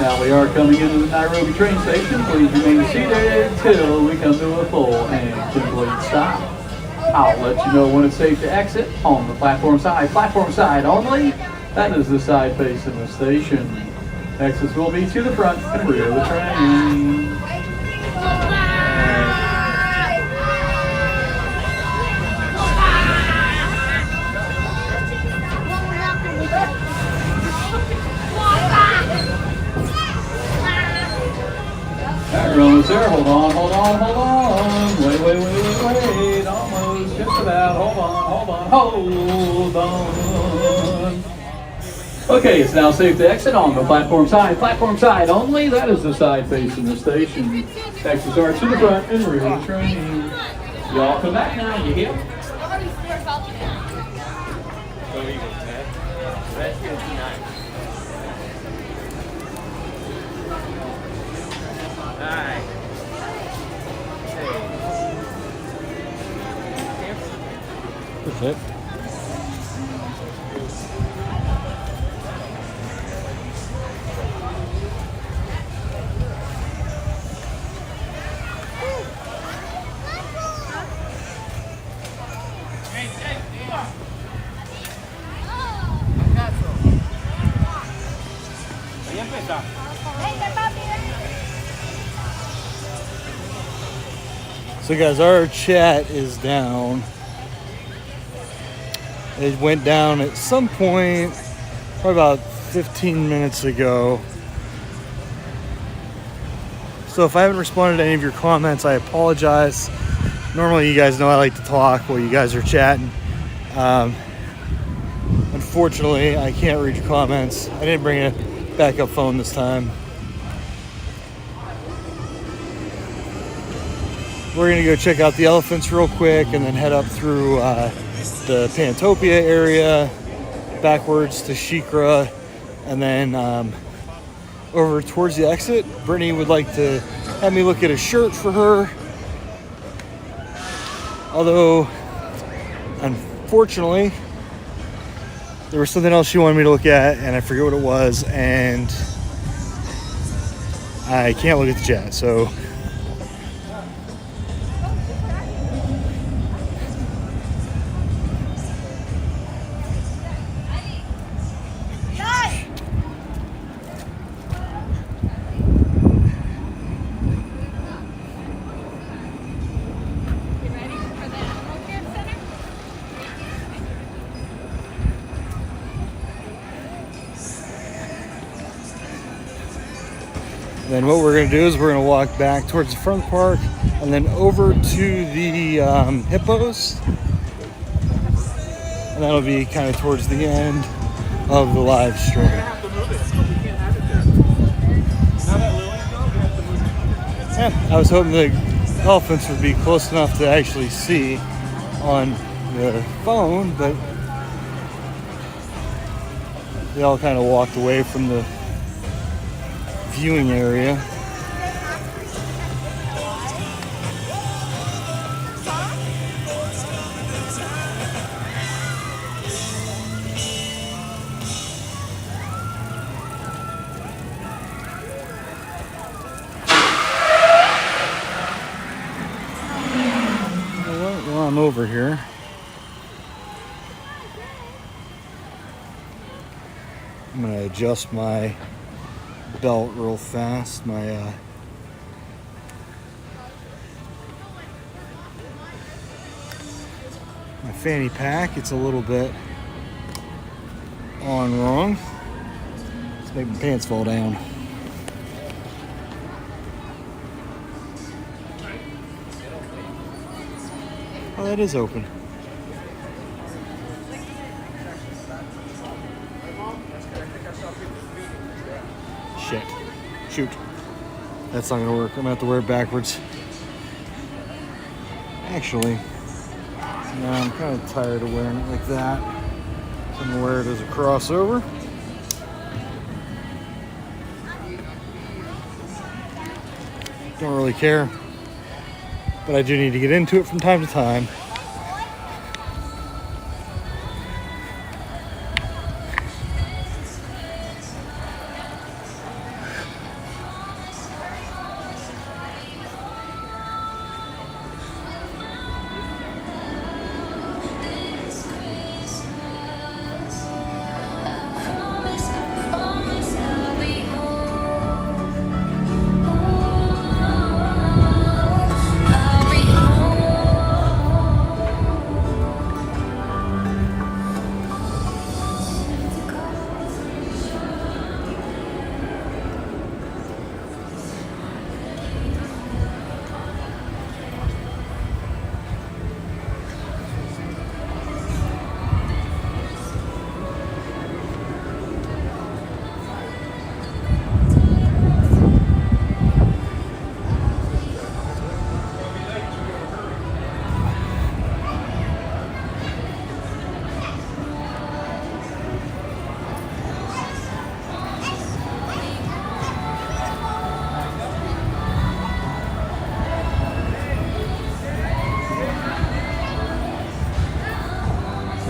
[SPEAKER 8] Now we are coming into the Nairobi train station. Please remain seated until we come to a full and complete stop. I'll let you know when it's safe to exit on the platform side. Platform side only. That is the side facing the station. Exits will be to the front and rear of the train. Alright, we're almost there. Hold on. Wait. Almost, just about. Hold on. Okay, it's now safe to exit on the platform side. Platform side only. That is the side facing the station. Exits are to the front and rear of the train. Y'all come back now, you hear?
[SPEAKER 2] Go Eagles, man. That's 59. Alright.
[SPEAKER 1] That's it. So guys, our chat is down. It went down at some point, probably about 15 minutes ago. So if I haven't responded to any of your comments, I apologize. Normally you guys know I like to talk while you guys are chatting. Unfortunately, I can't read your comments. I didn't bring a backup phone this time. We're gonna go check out the elephants real quick and then head up through the Pantopia area, backwards to Shikra, and then over towards the exit. Brittany would like to have me look at a shirt for her. Although, unfortunately, there was something else she wanted me to look at, and I forget what it was, and I can't look at the chat, so. Then what we're going to do is we're going to walk back towards the front park and then over to the hippos. And that'll be kind of towards the end of the live stream. Yeah, I was hoping the elephants would be close enough to actually see on the phone, but they all kind of walked away from the viewing area. While I'm over here, I'm going to adjust my belt real fast. My fanny pack, it's a little bit on wrong. Let's make my pants fall down. Oh, that is open. Shoot. That's not gonna work. I'm gonna have to wear it backwards. Actually, no, I'm kind of tired of wearing it like that. So I'm gonna wear it as a crossover. Don't really care, but I do need to get into it from time to time.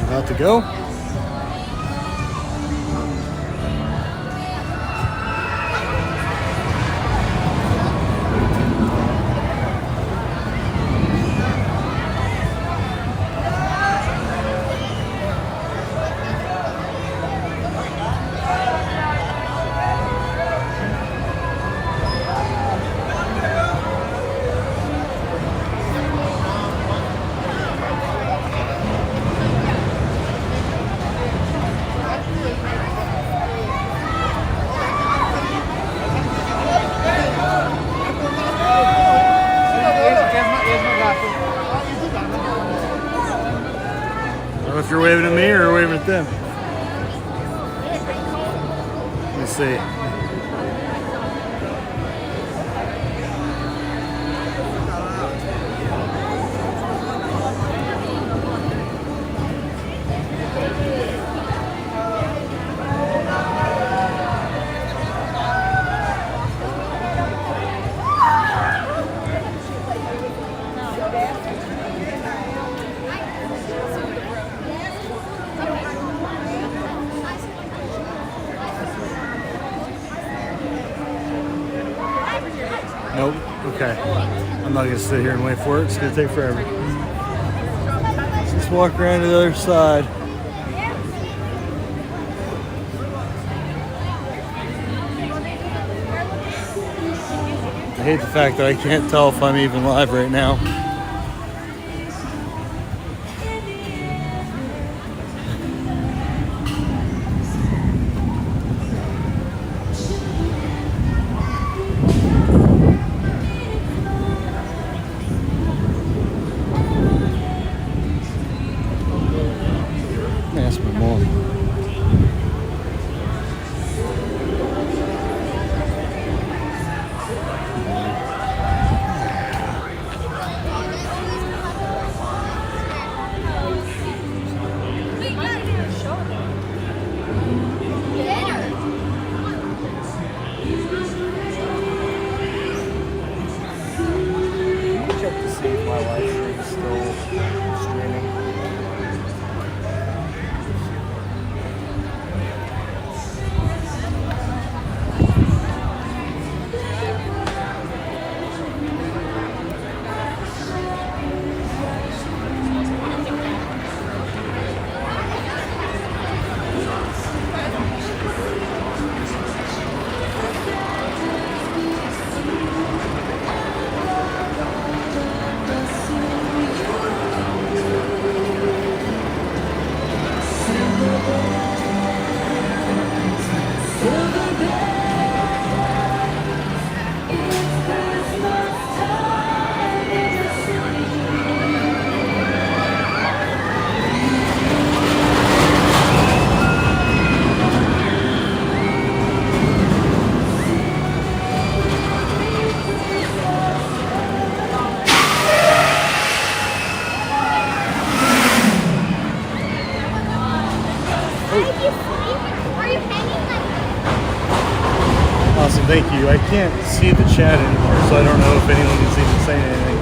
[SPEAKER 1] About to go. I don't know if you're waving at me or waving at them. Let's see. Nope. Okay. I'm not gonna sit here and wait for it. It's gonna take forever. Let's just walk around to the other side. I hate the fact that I can't tell if I'm even live right now. Ask my mom. Check to see if my live stream is still streaming. can't see the chat anymore, so I don't know if anyone is even saying anything.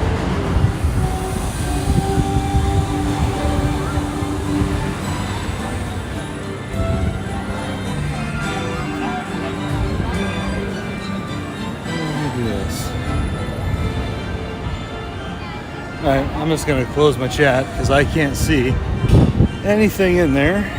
[SPEAKER 1] Alright, I'm just going to close my chat because I can't see anything in there.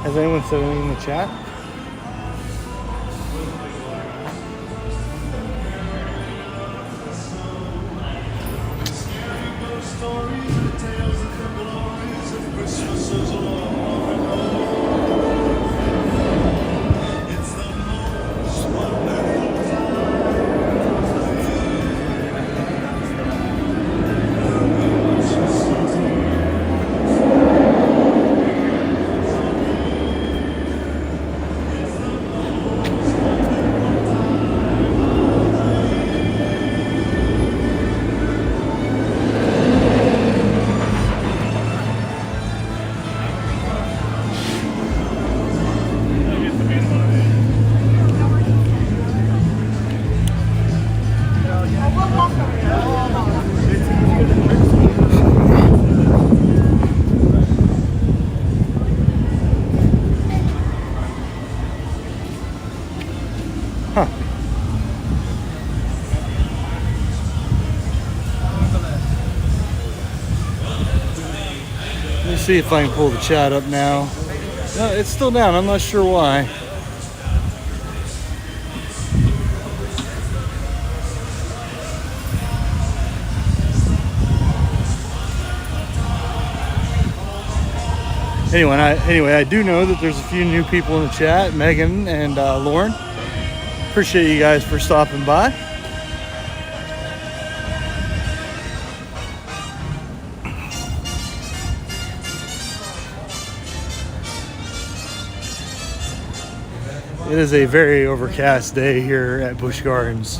[SPEAKER 1] Has anyone said anything in the chat? See if I can pull the chat up now. No, it's still down. I'm not sure why. Anyway, I do know that there's a few new people in the chat, Megan and Lauren. Appreciate you guys for stopping by. It is a very overcast day here at Busch Gardens.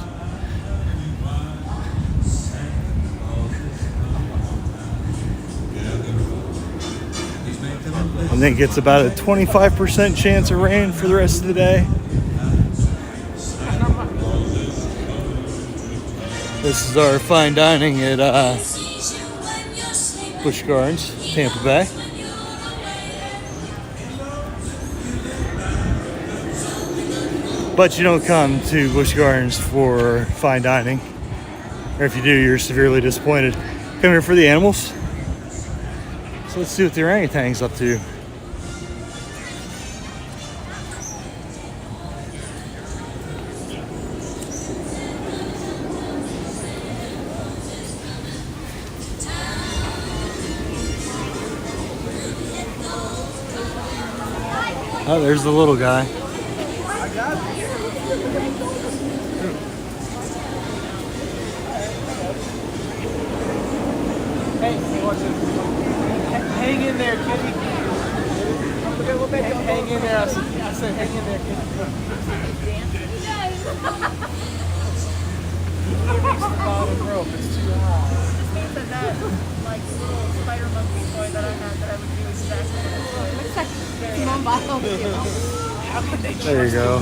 [SPEAKER 1] I think it's about a 25% chance of rain for the rest of the day. This is our fine dining at Busch Gardens, Tampa Bay. But you don't come to Busch Gardens for fine dining. Or if you do, you're severely disappointed. Come here for the animals. So let's see what the orangutan's up to. Oh, there's the little guy.
[SPEAKER 2] Hang in there, kitty. Hang in there. I said, hang in there, kitty. Reach the bottom rope. It's too high.
[SPEAKER 7] This means that like little spider monkey toy that I had that I would do exactly what it was.
[SPEAKER 2] How could they
[SPEAKER 1] There you go.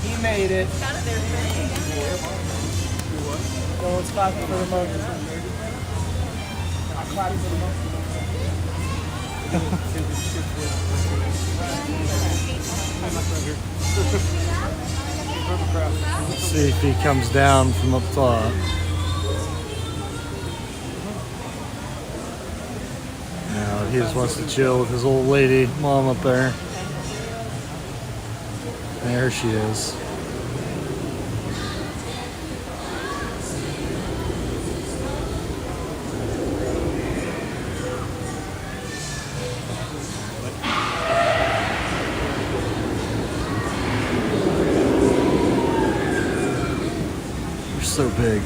[SPEAKER 2] He made it. No, it's clapping for the monkey. I'm clapping for the monkey.
[SPEAKER 1] Let's see if he comes down from up top. He just wants to chill with his old lady mom up there. There she is. You're so big.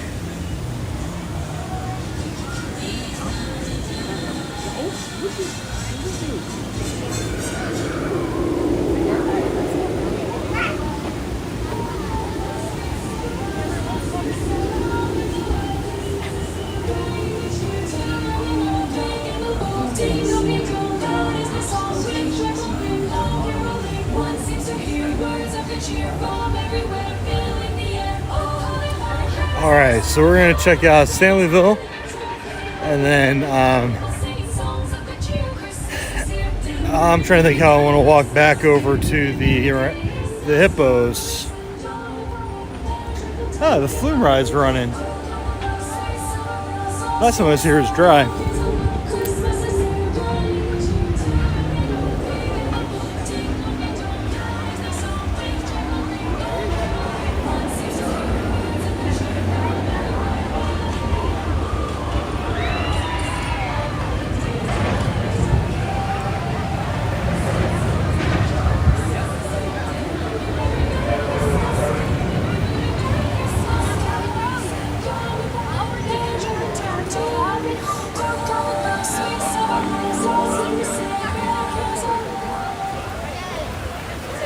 [SPEAKER 1] All right, so we're gonna check out Stanleyville, and then I'm trying to think how I want to walk back over to the hippos. Oh, the flume ride's running. Last time I was here it was dry.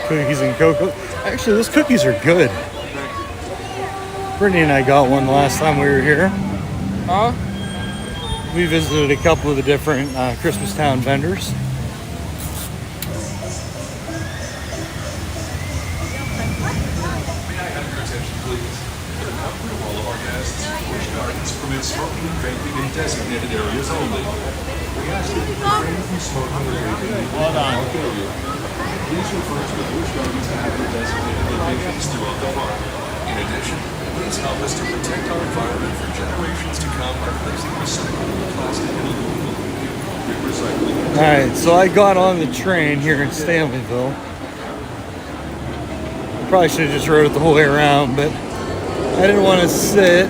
[SPEAKER 1] Cookies and cocoa. Actually, those cookies are good. Brittany and I got one the last time we were here.
[SPEAKER 2] Huh?
[SPEAKER 1] We visited a couple of the different Christmas Town vendors.
[SPEAKER 4] May I have your attention, please? For the comfort of all of our guests, Busch Gardens permits smoking and vaping in designated areas only. We ask that you refrain from smoking or vaping in the park area. Please refer to the Busch Gardens app for designated locations throughout the park. In addition, please help us to protect our environment for generations to come by placing recyclable plastic and aluminum in appropriate recycling.
[SPEAKER 1] All right, so I got on the train here in Stanleyville. I probably should have just rode it the whole way around, but I didn't want to sit.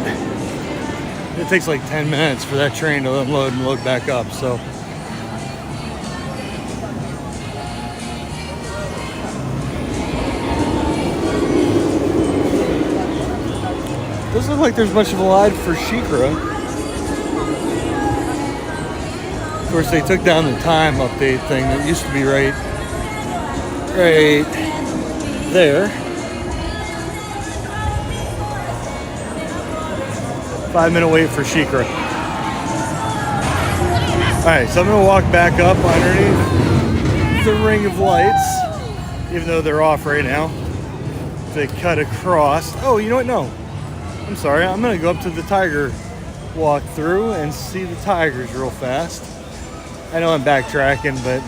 [SPEAKER 1] It takes like 10 minutes for that train to unload and load back up, so. Doesn't look like there's much of a line for Sheikra. Of course, they took down the time update thing that used to be right there. 5-minute wait for Sheikra. All right, so I'm gonna walk back up underneath the ring of lights, even though they're off right now. They cut across. Oh, you know what? No. I'm sorry, I'm gonna go up to the tiger walk through and see the tigers real fast. I know I'm backtracking, but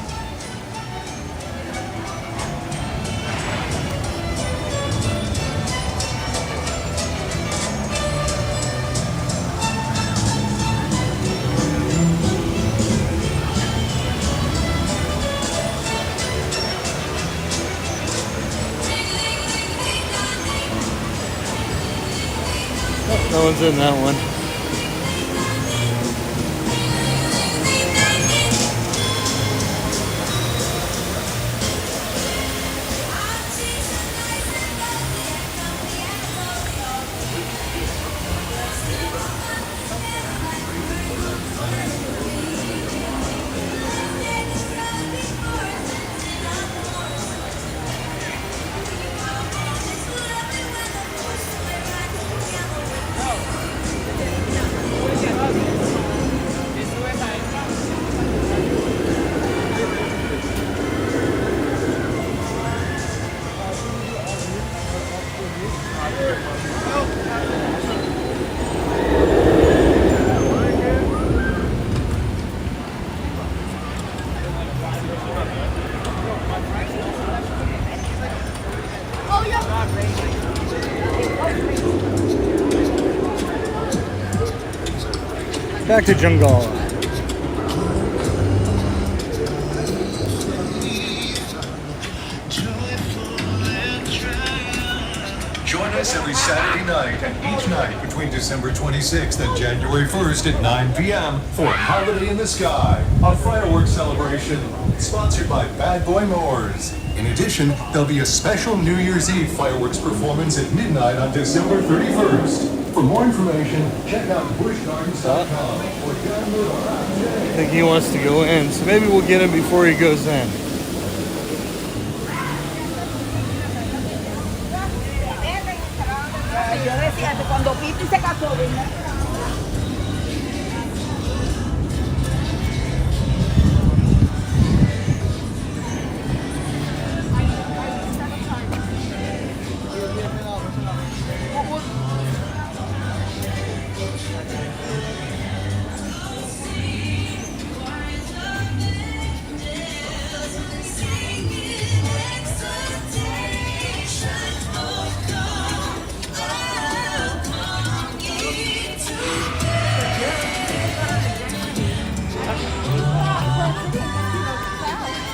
[SPEAKER 1] no one's in that one. Back to Jungle.
[SPEAKER 4] every Saturday night and each night between December 26th and January 1st at 9 p.m. for Holiday in the Sky, a fireworks celebration sponsored by Bad Boy Mowers. In addition, there'll be a special New Year's Eve fireworks performance at midnight on December 31st. For more information, check out buschgardens.com or download our app today.
[SPEAKER 1] I think he wants to go in, so maybe we'll get him before he goes in.
[SPEAKER 11] Yo decía que cuando Piti se casó,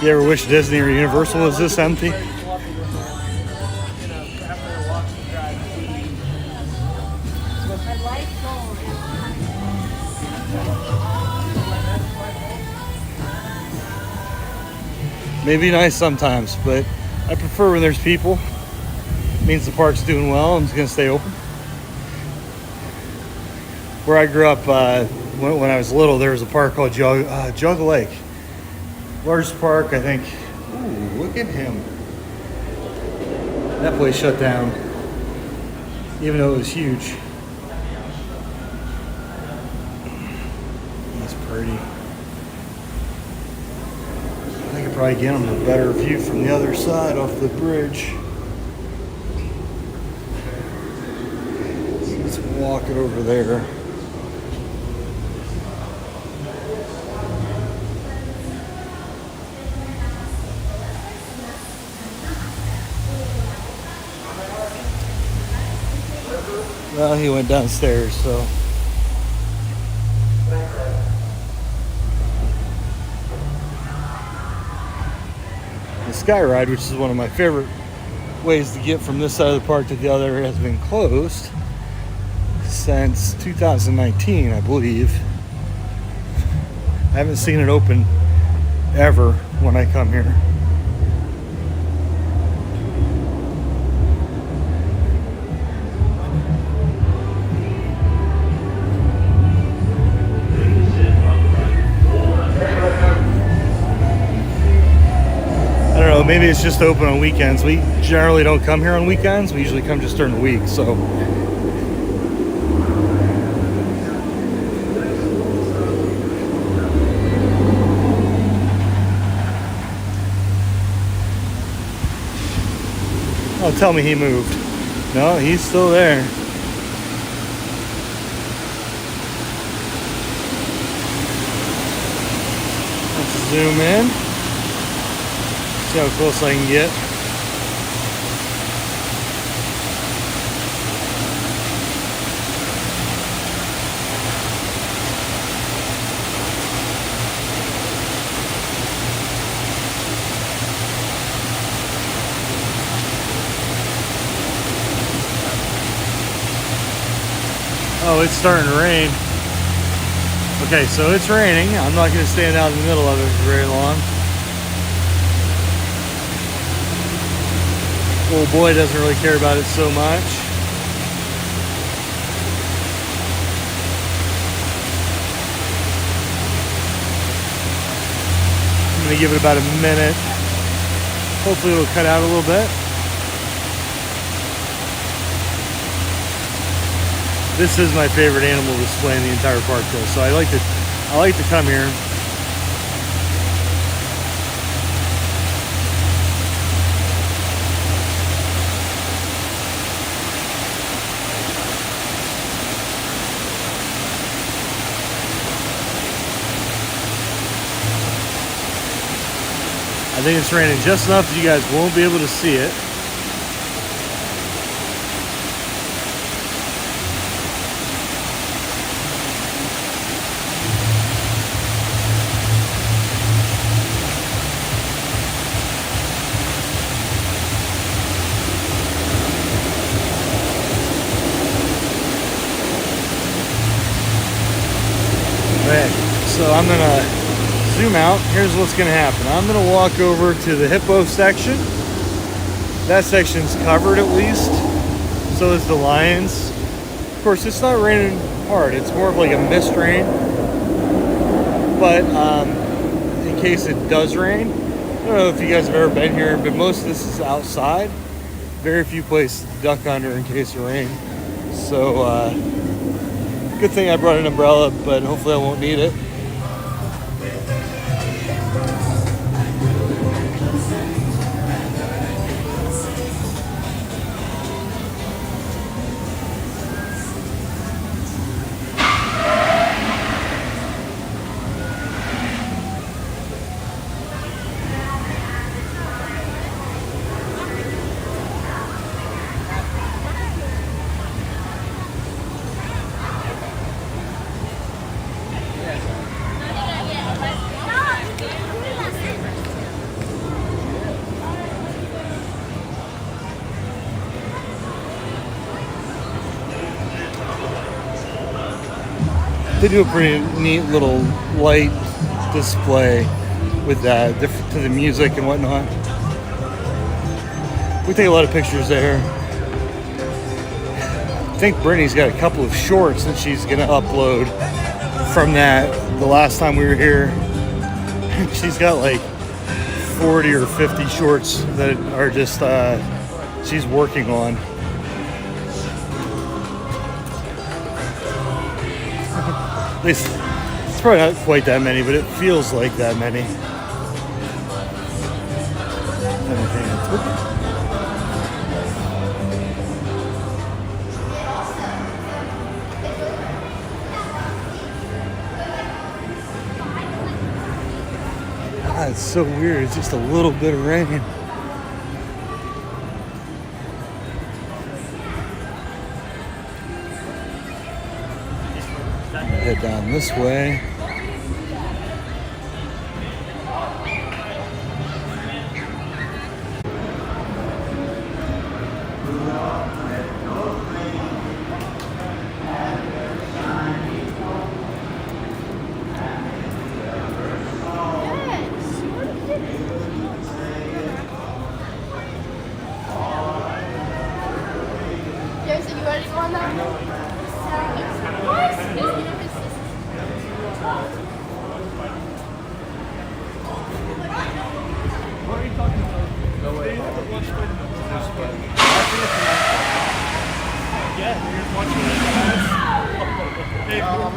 [SPEAKER 1] You ever wish Disney or Universal was this empty? Maybe nice sometimes, but I prefer when there's people. It means the park's doing well and it's going to stay open. Where I grew up, when I was little, there was a park called Jug Lake. Largest park, I think. Ooh, look at him. That place shut down, even though it was huge. That's pretty. I could probably get him a better view from the other side off the bridge. So let's walk over there. Well, he went downstairs, so. The Sky Ride, which is one of my favorite ways to get from this side of the park to the other, has been closed since 2019, I believe. I haven't seen it open ever when I come here. Maybe it's just open on weekends. We generally don't come here on weekends. We usually come just during the week, so. Oh, tell me he moved. No, he's still there. Let's zoom in. See how close I can get. Oh, it's starting to rain. Okay, so it's raining. I'm not going to stand out in the middle of it for very long. Old boy doesn't really care about it so much. I'm gonna give it about a minute. Hopefully it'll cut out a little bit. This is my favorite animal display in the entire park though, so I like to come here. I think it's raining just enough that you guys won't be able to see it. I'm gonna zoom out. Here's what's gonna happen. I'm gonna walk over to the hippo section. That section's covered at least. So is the lions. Of course, it's not raining hard. It's more of like a mist rain. But in case it does rain, I don't know if you guys have ever been here, but most of this is outside. Very few places to duck under in case of rain. So good thing I brought an umbrella, but hopefully I won't need it. They do a pretty neat little light display with that to the music and whatnot. We take a lot of pictures there. I think Brittany's got a couple of shorts that she's gonna upload from that the last time we were here. She's got like 40 or 50 shorts that are just she's working on. At least it's probably not quite that many, but it feels like that many. God, it's so weird. It's just a little bit of rain. Head down this way.
[SPEAKER 9] Jason, you ready to go on that?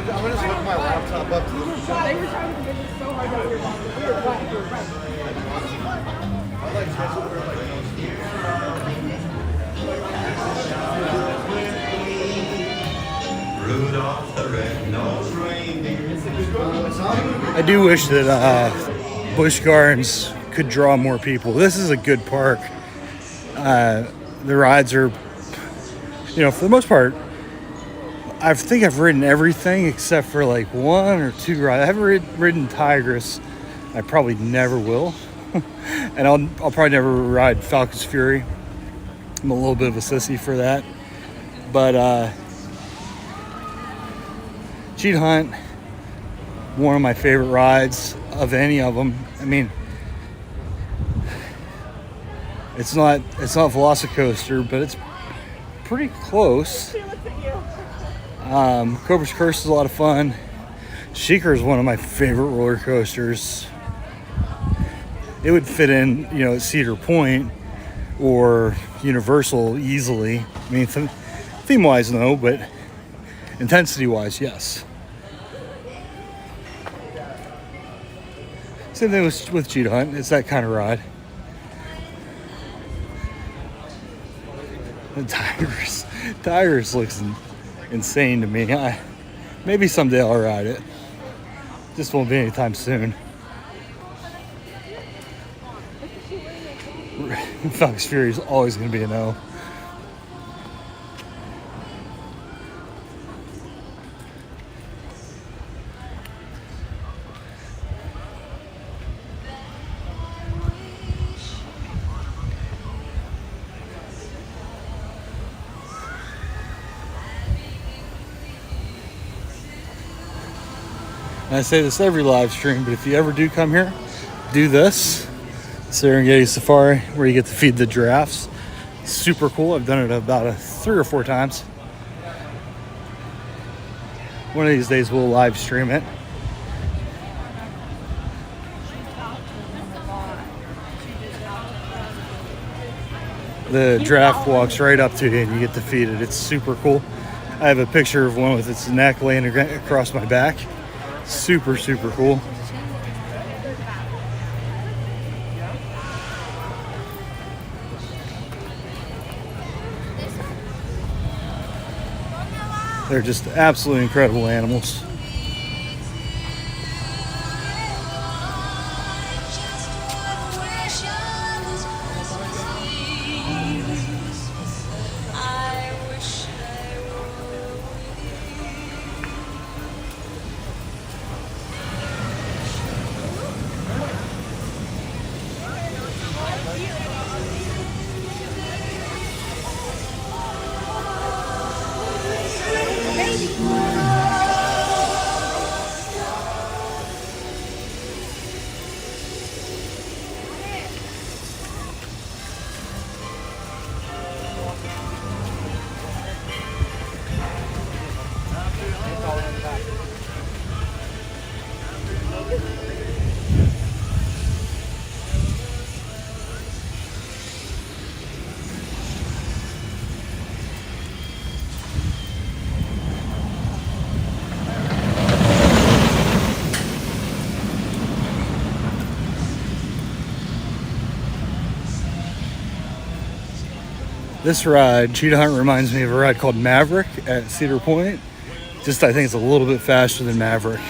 [SPEAKER 2] I'm gonna just hook my laptop up to the
[SPEAKER 11] They were trying to convince us so hard that we were wrong. We were right. We were right.
[SPEAKER 4] Rudolph the red-nosed reindeer.
[SPEAKER 1] I do wish that Busch Gardens could draw more people. This is a good park. The rides are, for the most part, I think I've ridden everything except for like one or two rides. I haven't ridden Tigress. I probably never will. And I'll probably never ride Falcon's Fury. I'm a little bit of a sissy for that. But Cheetah Hunt, one of my favorite rides of any of them. I mean, it's not Velocicoaster, but it's pretty close. Cobra's Curse is a lot of fun. Sheikah is one of my favorite roller coasters. It would fit in, at Cedar Point or Universal easily. I mean, theme-wise, no, but intensity-wise, yes. Same thing with Cheetah Hunt. It's that kind of ride. The Tigers looks insane to me. Maybe someday I'll ride it. Just won't be anytime soon. Falcon's Fury is always going to be a no. And I say this every live stream, but if you ever do come here, do this. Serengeti Safari, where you get to feed the giraffes. Super cool. I've done it about 3 or 4 times. One of these days we'll live stream it. The giraffe walks right up to you and you get to feed it. It's super cool. I have a picture of one with its neck laying across my back. Super, super cool. They're just absolutely incredible animals. This ride, Cheetah Hunt, reminds me of a ride called Maverick at Cedar Point. Just, I think it's a little bit faster than Maverick.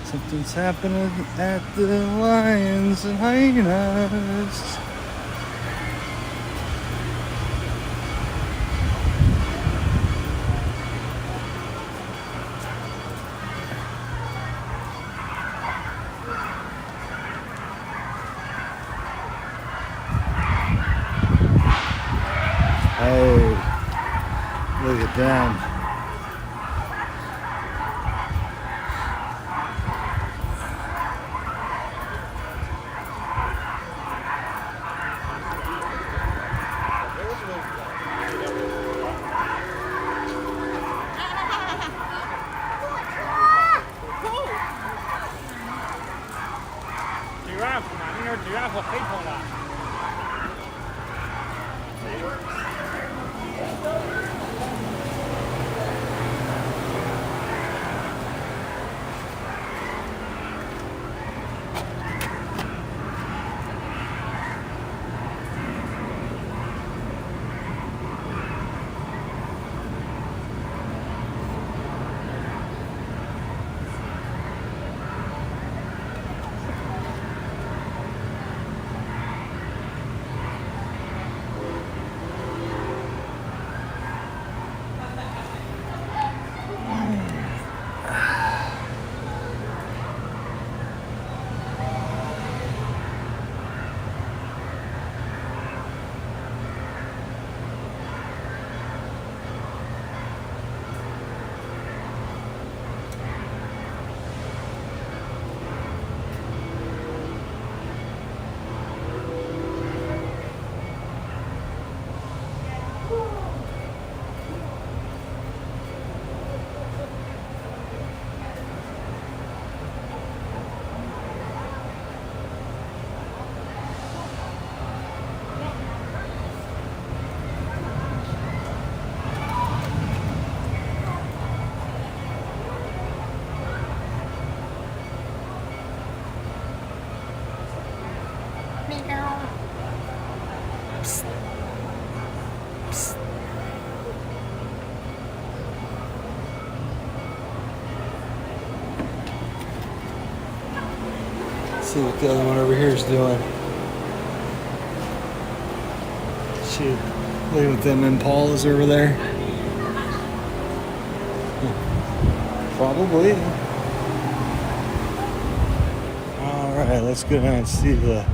[SPEAKER 1] Something's happening at the Lions and Hyenas. Look at them.
[SPEAKER 2] Giraffe 嘛，那个 giraffe 黑头的。
[SPEAKER 1] See what the other one over here is doing. Shoot, look at them impalas over there. Probably. Alright, let's go down and see the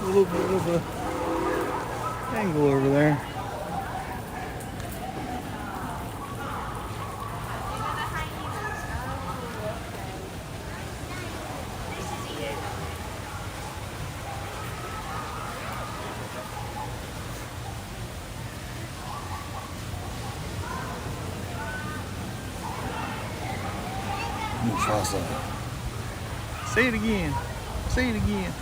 [SPEAKER 1] little bit of a angle over there. Mufasa. Say it again. Say it again.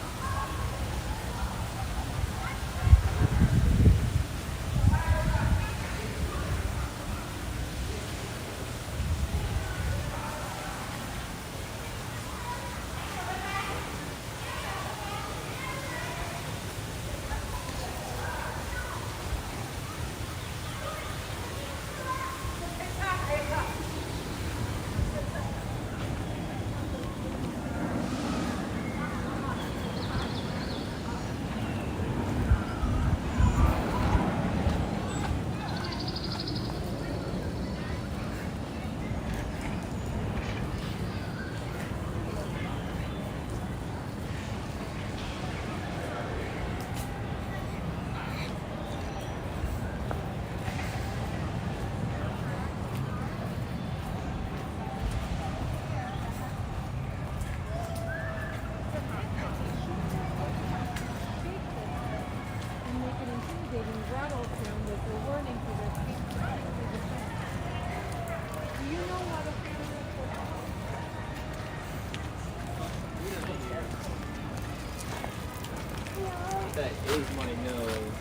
[SPEAKER 2] That is my nose.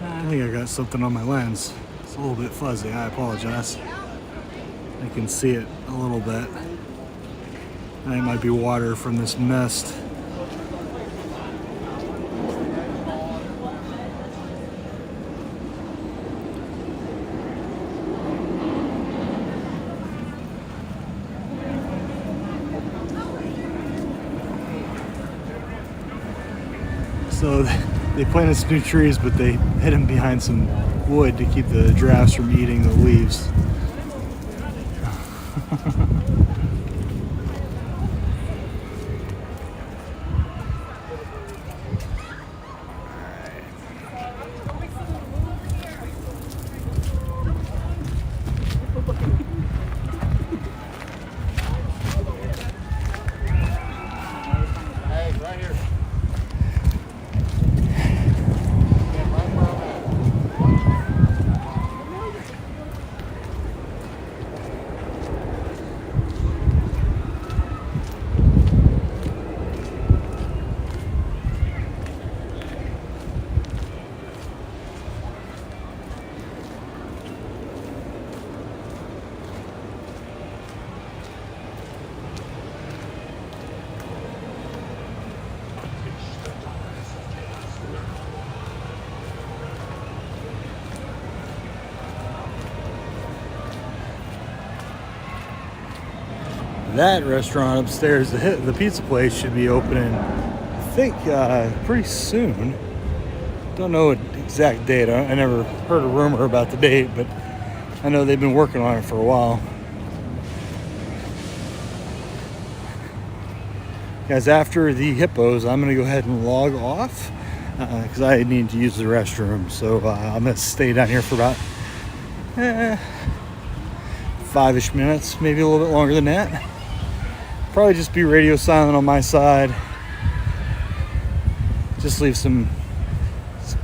[SPEAKER 1] I think I got something on my lens. It's a little bit fuzzy. I apologize. I can see it a little bit. I think it might be water from this mist. So they planted some new trees, but they hid them behind some wood to keep the giraffes from eating the leaves. That restaurant upstairs, the pizza place, should be opening, I think, pretty soon. Don't know an exact date. I never heard a rumor about the date, but I know they've been working on it for a while. Guys, after the hippos, I'm going to go ahead and log off because I need to use the restroom. So I'm going to stay down here for about 5-ish minutes, maybe a little bit longer than that. Probably just be radio silent on my side. Just leave some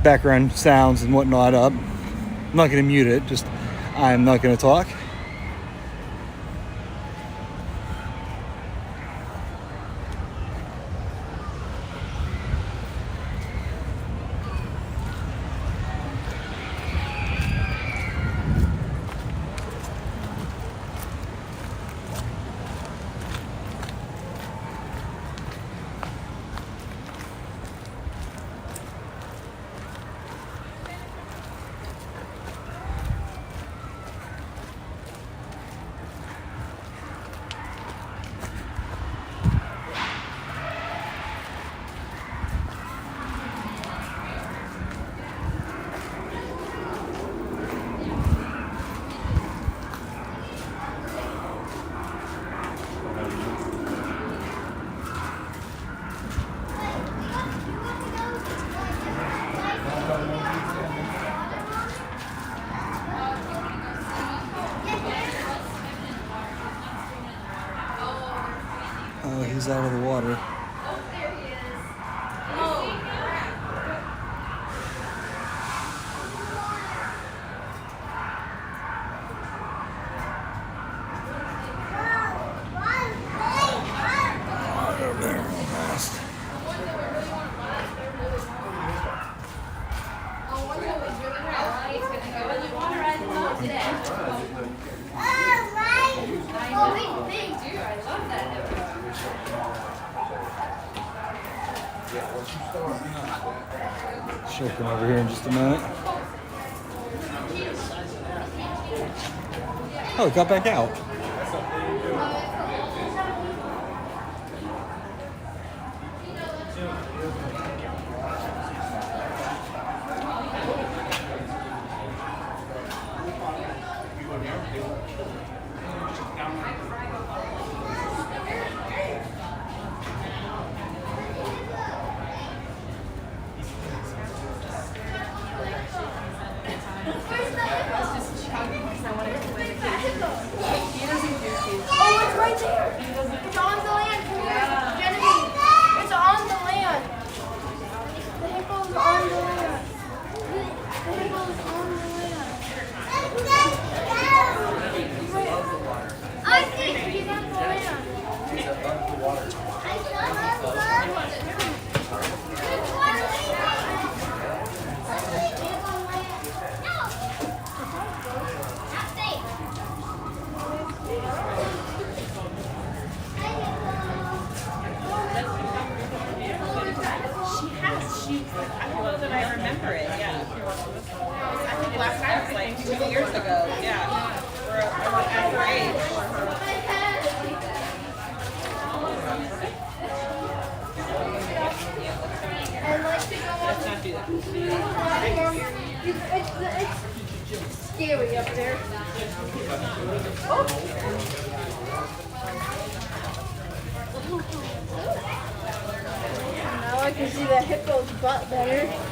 [SPEAKER 1] background sounds and whatnot up. I'm not going to mute it, just I'm not going to talk. he's out of the water. She'll come over here in just a minute. Oh, it got back out.
[SPEAKER 9] It's scary up there. Now I can see the hippo's butt better.